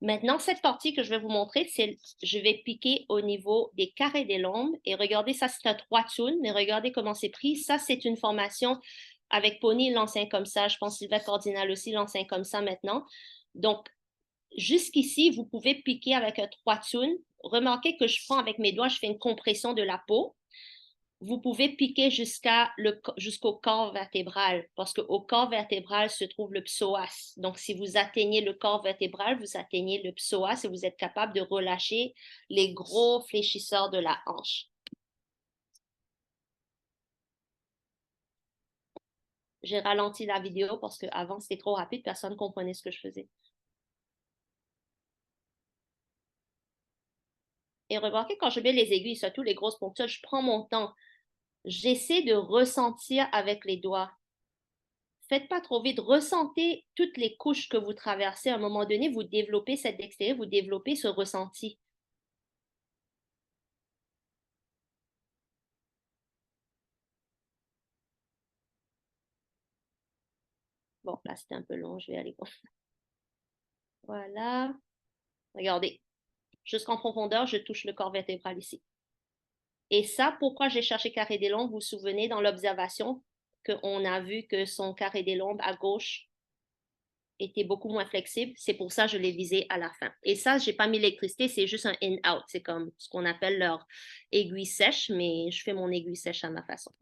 Maintenant, cette partie que je vais vous montrer, c'est je vais piquer au niveau des carrés des lombes. Et regardez, ça, c'est un 3 tunes, mais regardez comment c'est pris. Ça, c'est une formation avec Pony, il l'enseigne comme ça. Je pense que Sylvain Cardinal aussi l'enseigne comme ça maintenant. Donc, jusqu'ici, vous pouvez piquer avec un 3 tunes. Remarquez que je prends avec mes doigts, je fais une compression de la peau. Vous pouvez piquer jusqu'au corps vertébral, parce qu'au corps vertébral se trouve le psoas. Donc, si vous atteignez le corps vertébral, vous atteignez le psoas et vous êtes capable de relâcher les gros fléchisseurs de la hanche. J'ai ralenti la vidéo parce qu'avant, c'était trop rapide, personne ne comprenait ce que je faisais. Et remarquez, quand je mets les aiguilles, surtout les grosses ponctures, je prends mon temps. J'essaie de ressentir avec les doigts. Faites pas trop vite. Ressentez toutes les couches que vous traversez. À un moment donné, vous développez cette dextérité, vous développez ce ressenti. Bon, là, c'était un peu long. Je vais aller. Voilà. Regardez. Jusqu'en profondeur, je touche le corps vertébral ici. Et ça, pourquoi j'ai cherché carré des lombes? Vous vous souvenez dans l'observation qu'on a vu que son carré des lombes à gauche était beaucoup moins flexible. C'est pour ça que je l'ai visé à la fin. Et ça, je n'ai pas mis l'électricité, c'est juste un in-out. C'est comme ce qu'on appelle leur aiguille sèche, mais je fais mon aiguille sèche à ma façon.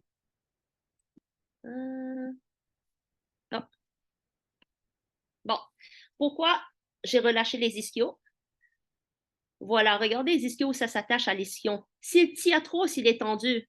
Non. Bon. Pourquoi j'ai relâché les ischios? Voilà, regardez les ischios où ça s'attache à l'ischion. S'il tire trop, s'il est tendu,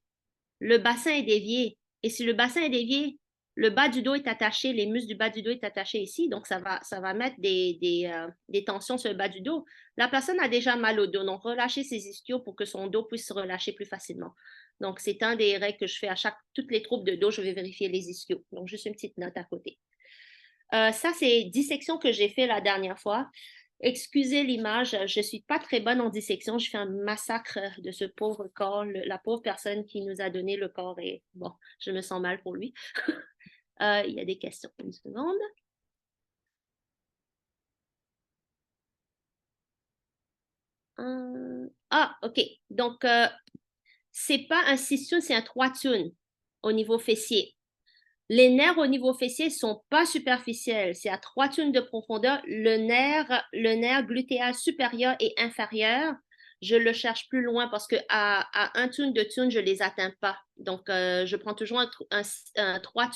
le bassin est dévié. Et si le bassin est dévié, le bas du dos est attaché, les muscles du bas du dos est attaché ici, donc ça va mettre des tensions sur le bas du dos. La personne a déjà mal au dos, donc relâchez ses ischios pour que son dos puisse se relâcher plus facilement. Donc, c'est un des règles que je fais à toutes les troubles de dos, je vais vérifier les ischios. Donc, juste une petite note à côté. Ça, c'est dissection que j'ai fait la dernière fois. Excusez l'image, je ne suis pas très bonne en dissection. Je fais un massacre de ce pauvre corps, la pauvre personne qui nous a donné le corps. Et bon, je me sens mal pour lui. Il y a des questions. Une seconde. Ah, OK. Donc, c'est pas un 6 c'est un 3 au niveau fessier. Les nerfs au niveau fessier ne sont pas superficiels. C'est à 3 de profondeur. Le nerf glutéal supérieur et inférieur, je le cherche plus loin parce que à 1 de je ne les atteins pas. Donc, je prends toujours un 3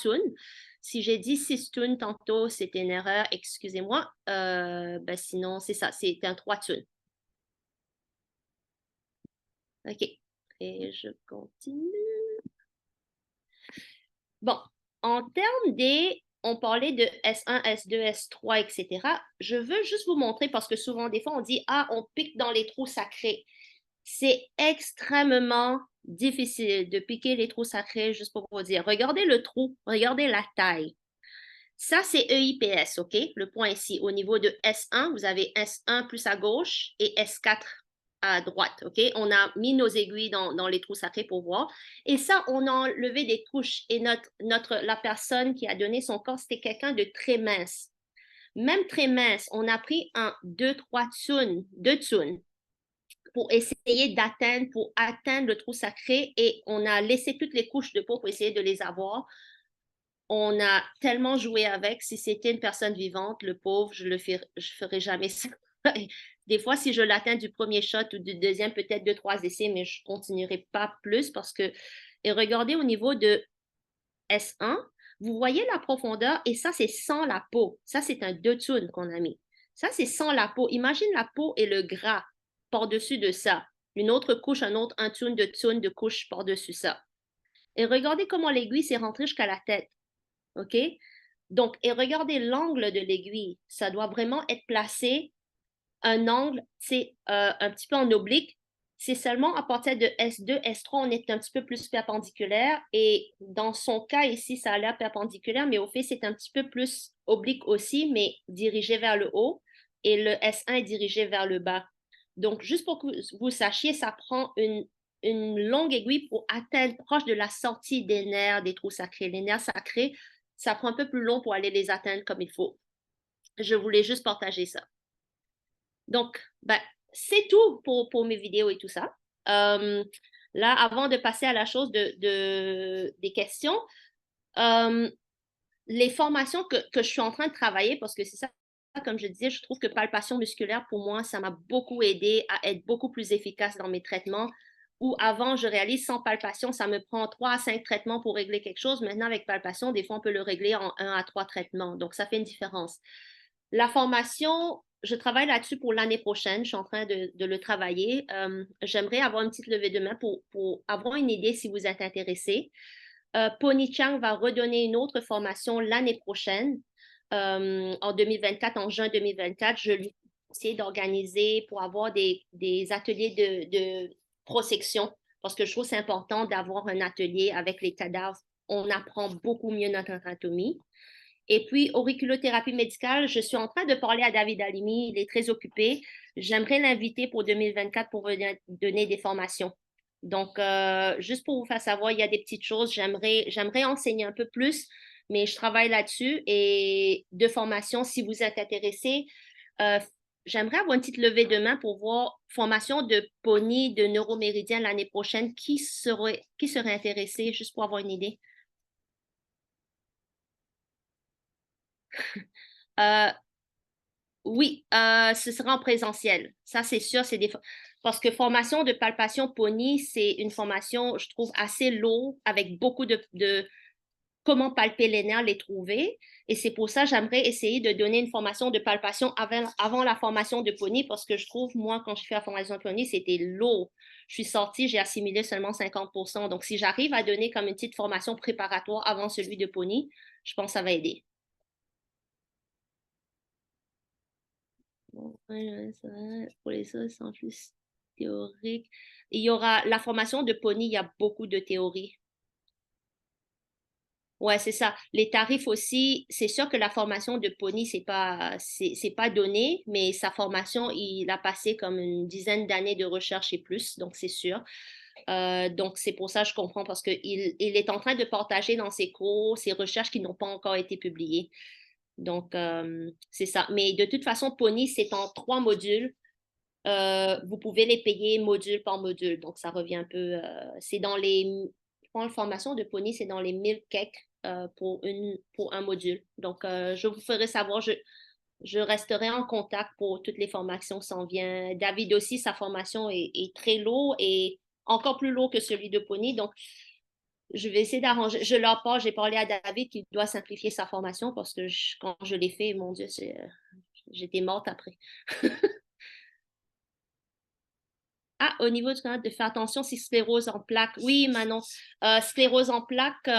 Si j'ai dit 6 tantôt, c'était une erreur, excusez-moi. Ben sinon, c'est ça, c'est un 3 OK. Et je continue. Bon, en termes on parlait de S1, S2, S3, etc. Je veux juste vous montrer parce que souvent, des fois, on dit, ah, on pique dans les trous sacrés. C'est extrêmement difficile de piquer les trous sacrés, juste pour vous dire. Regardez le trou, regardez la taille. Ça, c'est EIPS, OK? Le point ici. Au niveau de S1, vous avez S1 plus à gauche et S4 à droite, OK? On a mis nos aiguilles dans les trous sacrés pour voir. Et ça, on a enlevé des couches. Et la personne qui a donné son corps, c'était quelqu'un de très mince. Même très mince, on a pris un 2-3 2 tsuns pour essayer pour atteindre le trou sacré et on a laissé toutes les couches de peau pour essayer de les avoir. On a tellement joué avec. Si c'était une personne vivante, le pauvre, je ferais jamais ça. Des fois, si je l'atteins du premier shot ou du deuxième, peut-être 2, 3 essais, mais je continuerai pas plus parce que. Et regardez au niveau de S1, vous voyez la profondeur et ça, c'est sans la peau. Ça, c'est un 2 tsuns qu'on a mis. Ça, c'est sans la peau. Imagine la peau et le gras par-dessus de ça. Une autre couche, un autre 1 tsun de couche par-dessus ça. Et regardez comment l'aiguille s'est rentrée jusqu'à la tête. OK? Donc, et regardez l'angle de l'aiguille. Ça doit vraiment être placé un angle, c'est un petit peu en oblique. C'est seulement à partir de S2, S3, on est un petit peu plus perpendiculaire. Et dans son cas ici, ça a l'air perpendiculaire, mais au fait, c'est un petit peu plus oblique aussi, mais dirigé vers le haut. Et le S1 est dirigé vers le bas. Donc, juste pour que vous sachiez, ça prend une longue aiguille pour atteindre proche de la sortie des nerfs des trous sacrés. Les nerfs sacrés, ça prend un peu plus long pour aller les atteindre comme il faut. Je voulais juste partager ça. Donc, ben, c'est tout pour mes vidéos et tout ça. Là, avant de passer à la chose des questions, euh, les formations que je suis en train de travailler, parce que c'est ça, comme je disais, je trouve que palpation musculaire, pour moi, ça m'a beaucoup aidé à être beaucoup plus efficace dans mes traitements. Où avant, je réalise sans palpation, ça me prend 3 à 5 traitements pour régler quelque chose. Maintenant, avec palpation, des fois, on peut le régler en 1 à 3 traitements. Donc, ça fait une différence. La formation, je travaille là-dessus pour l'année prochaine. Je suis en train de le travailler. J'aimerais avoir une petite levée de main pour avoir une idée si vous êtes intéressé. Pony Chang va redonner une autre formation l'année prochaine, en 2024, en juin 2024. Je lui ai essayé d'organiser pour avoir des ateliers de prosection parce que je trouve que c'est important d'avoir un atelier avec les cadavres. On apprend beaucoup mieux notre anatomie. Et puis, auriculothérapie médicale, je suis en train de parler à David Halimi, il est très occupé. J'aimerais l'inviter pour 2024 pour venir donner des formations. Donc, juste pour vous faire savoir, il y a des petites choses. J'aimerais enseigner un peu plus, mais je travaille là-dessus. Et de formation, si vous êtes intéressé, euh, j'aimerais avoir une petite levée de main pour voir formation de pony, de neuroméridien l'année prochaine. Qui serait intéressé, juste pour avoir une idée? Euh, Oui, ce sera en présentiel. Ça, c'est sûr. Parce que formation de palpation pony, c'est une formation, je trouve, assez lourde avec beaucoup comment palper les nerfs, les trouver. Et c'est pour ça que j'aimerais essayer de donner une formation de palpation avant la formation de pony, parce que je trouve, moi, quand je fais la formation de pony, c'était lourd. Je suis sortie, j'ai assimilé seulement 50%. Donc, si j'arrive à donner comme une petite formation préparatoire avant celui de pony, je pense que ça va aider. Bon, ouais, ça va. Pour les autres, c'est en plus théorique. Il y aura la formation de pony, il y a beaucoup de théories. Ouais, c'est ça. Les tarifs aussi, c'est sûr que la formation de Pony, c'est pas donné, mais sa formation, il a passé comme une dizaine d'années de recherche et plus, donc c'est sûr. Donc c'est pour ça que je comprends parce il est en train de partager dans ses cours ses recherches qui n'ont pas encore été publiées. Donc c'est ça. Mais de toute façon, Pony, c'est en 3 modules. Vous pouvez les payer module par module. Donc, ça revient un peu. C'est dans les. Je pense la formation de Pony, c'est dans les 1000 cakes pour un module. Donc, je vous ferai savoir. Je resterai en contact pour toutes les formations qui s'en viennent. David aussi, sa formation est très lourde et encore plus lourd que celui de Pony. Donc, je vais essayer d'arranger. Je leur parle, j'ai parlé à David qui doit simplifier sa formation parce que quand je l'ai fait, mon Dieu, j'étais morte après. Ah, au niveau du canal, de faire attention si sclérose en plaques. Oui, Manon. Sclérose en plaques,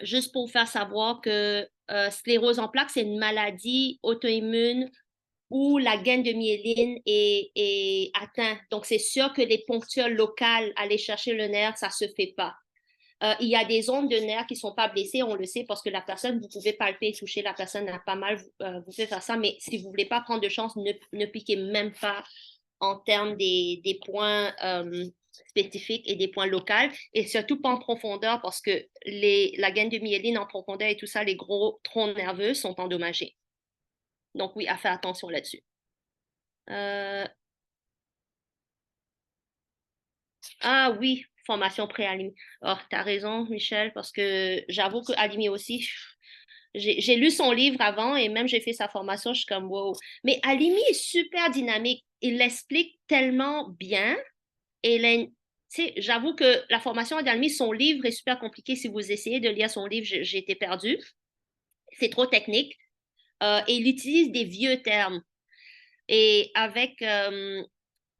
juste pour vous faire savoir que sclérose en plaques, c'est une maladie auto-immune où la gaine de myéline est atteinte. Donc, c'est sûr que les ponctures locales, aller chercher le nerf, ça ne se fait pas. Il y a des zones de nerfs qui ne sont pas blessées, on le sait, parce que la personne, vous pouvez palper et toucher, la personne n'a pas mal, vous pouvez faire ça, mais si vous ne voulez pas prendre de chance, ne piquez même pas en termes des points spécifiques et des points locaux, et surtout pas en profondeur, parce que la gaine de myéline en profondeur et tout ça, les gros troncs nerveux sont endommagés. Donc oui, à faire attention là-dessus. Euh, ah oui, formation pré-Alimi. Oh, t'as raison, Michel, parce que j'avoue que Alimi aussi, j'ai lu son livre avant et même j'ai fait sa formation, je suis comme wow. Mais Alimi est super dynamique. Il l'explique tellement bien. Et j'avoue que la formation d'Alimi, son livre est super compliqué. Si vous essayez de lire son livre, j'ai été perdue. C'est trop technique. Et il utilise des vieux termes. Et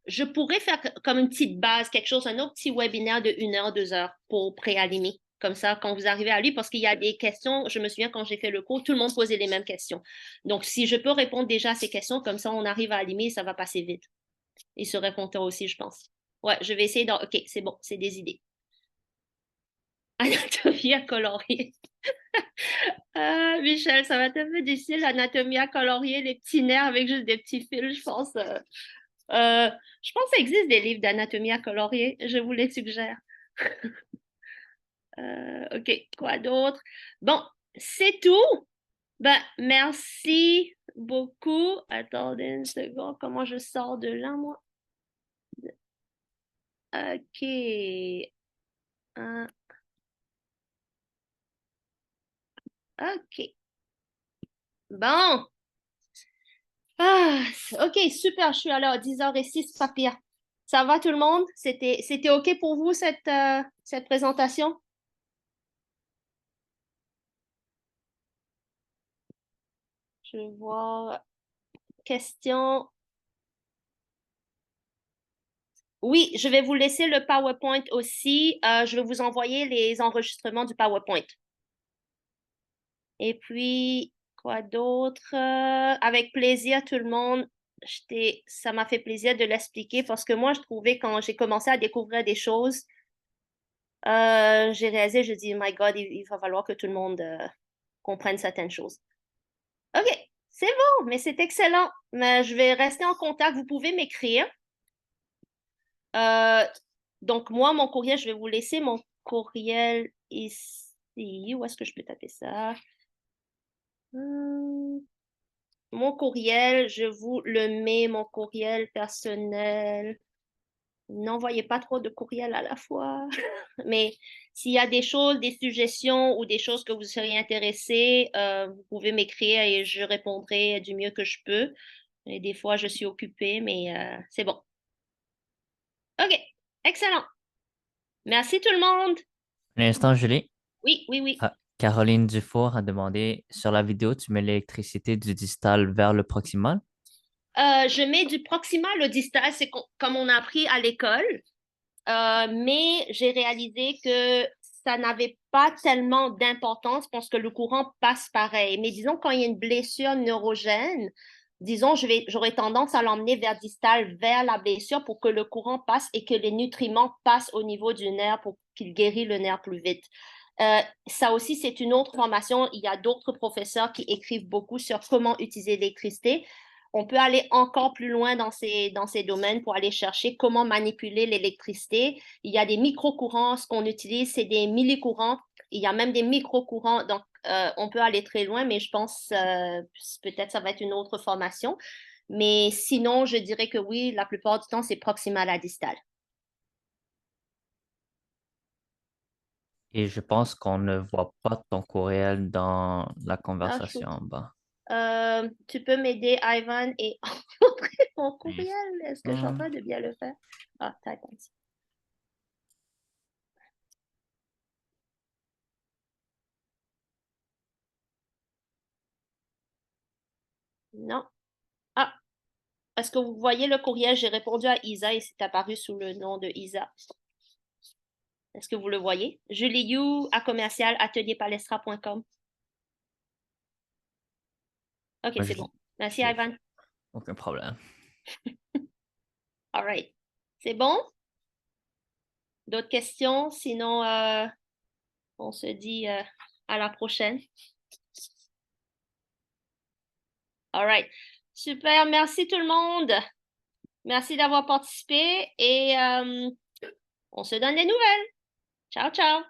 je pourrais faire comme une petite base, quelque chose, un autre petit webinaire de 1 heure, 2 heures pour Préalimi. Comme ça, quand vous arrivez à lui, parce qu'il y a des questions, je me souviens quand j'ai fait le cours, tout le monde posait les mêmes questions. Donc, si je peux répondre déjà à ces questions, comme ça, on arrive à Alimi, ça va passer vite. Et sur répondeur aussi, je pense. Ouais, je vais essayer. OK, c'est bon, c'est des idées. Anatomie à colorier. Ah, Michel, ça va être un peu difficile, l'anatomie à colorier, les petits nerfs avec juste des petits fils, je pense. Je pense qu'il existe des livres d'anatomie à colorier. Je vous les suggère. OK, quoi d'autre? Bon, c'est tout. Ben, merci beaucoup. Attendez une seconde, comment je sors de là, moi? OK. OK. Bon. Ah, OK, super. Je suis alors à 10h06, pas pire. Ça va tout le monde? C'était OK pour vous, cette présentation? Je vais voir. Question. Oui, je vais vous laisser le PowerPoint aussi. Je vais vous envoyer les enregistrements du PowerPoint. Et puis, quoi d'autre? Avec plaisir, tout le monde. Ça m'a fait plaisir de l'expliquer parce que moi, je trouvais quand j'ai commencé à découvrir des choses, j'ai réalisé, je dis, My God, il va falloir que tout le monde comprenne certaines choses. OK, c'est bon, mais c'est excellent. Mais je vais rester en contact. Vous pouvez m'écrire. Euh, donc, moi, mon courriel, je vais vous laisser mon courriel ici. Où est-ce que je peux taper ça? Hmm, Mon courriel, je vous le mets, mon courriel personnel. N'envoyez pas trop de courriels à la fois. Mais s'il y a des choses, des suggestions ou des choses que vous seriez intéressé, vous pouvez m'écrire et je répondrai du mieux que je peux. Et des fois, je suis occupée, mais c'est bon. OK, excellent. Merci tout le monde. Un instant, Julie. Oui, oui, oui. Ah, Caroline Dufour a demandé, sur la vidéo, tu mets l'électricité du distal vers le proximal? Je mets du proximal au distal, c'est comme on a appris à l'école. Mais j'ai réalisé que ça n'avait pas tellement d'importance parce que le courant passe pareil. Mais disons, quand il y a une blessure neurogène, disons, j'aurais tendance à l'emmener vers distal, vers la blessure pour que le courant passe et que les nutriments passent au niveau du nerf pour qu'il guérisse le nerf plus vite. Ça aussi, c'est une autre formation. Il y a d'autres professeurs qui écrivent beaucoup sur comment utiliser l'électricité. On peut aller encore plus loin dans ces domaines pour aller chercher comment manipuler l'électricité. Il y a des micro-courants. Ce qu'on utilise, c'est des millicourants. Il y a même des micro-courants. Donc, on peut aller très loin, mais je pense peut-être ça va être une autre formation. Mais sinon, je dirais que oui, la plupart du temps, c'est proximal à distal. Et je pense qu'on ne voit pas ton courriel dans la Ah, conversation shoot. en bas. Tu peux m'aider, Ivan, et montrer mon Hmm. courriel. Est-ce que je suis en Hmm. train de bien le faire? Ah, type on. Non. Ah, est-ce que vous voyez le courriel? J'ai répondu à Isa et c'est apparu sous le nom de Isa. Est-ce que vous le voyez? Juliou à commercial atelierpalestra.com. OK, Moi, c'est bon. Merci, Ivan. aucun problème. All right. C'est bon? D'autres questions? Sinon, on se dit à la prochaine. All right. Super. Merci tout le monde. Merci d'avoir participé et on se donne des nouvelles. Ciao, ciao.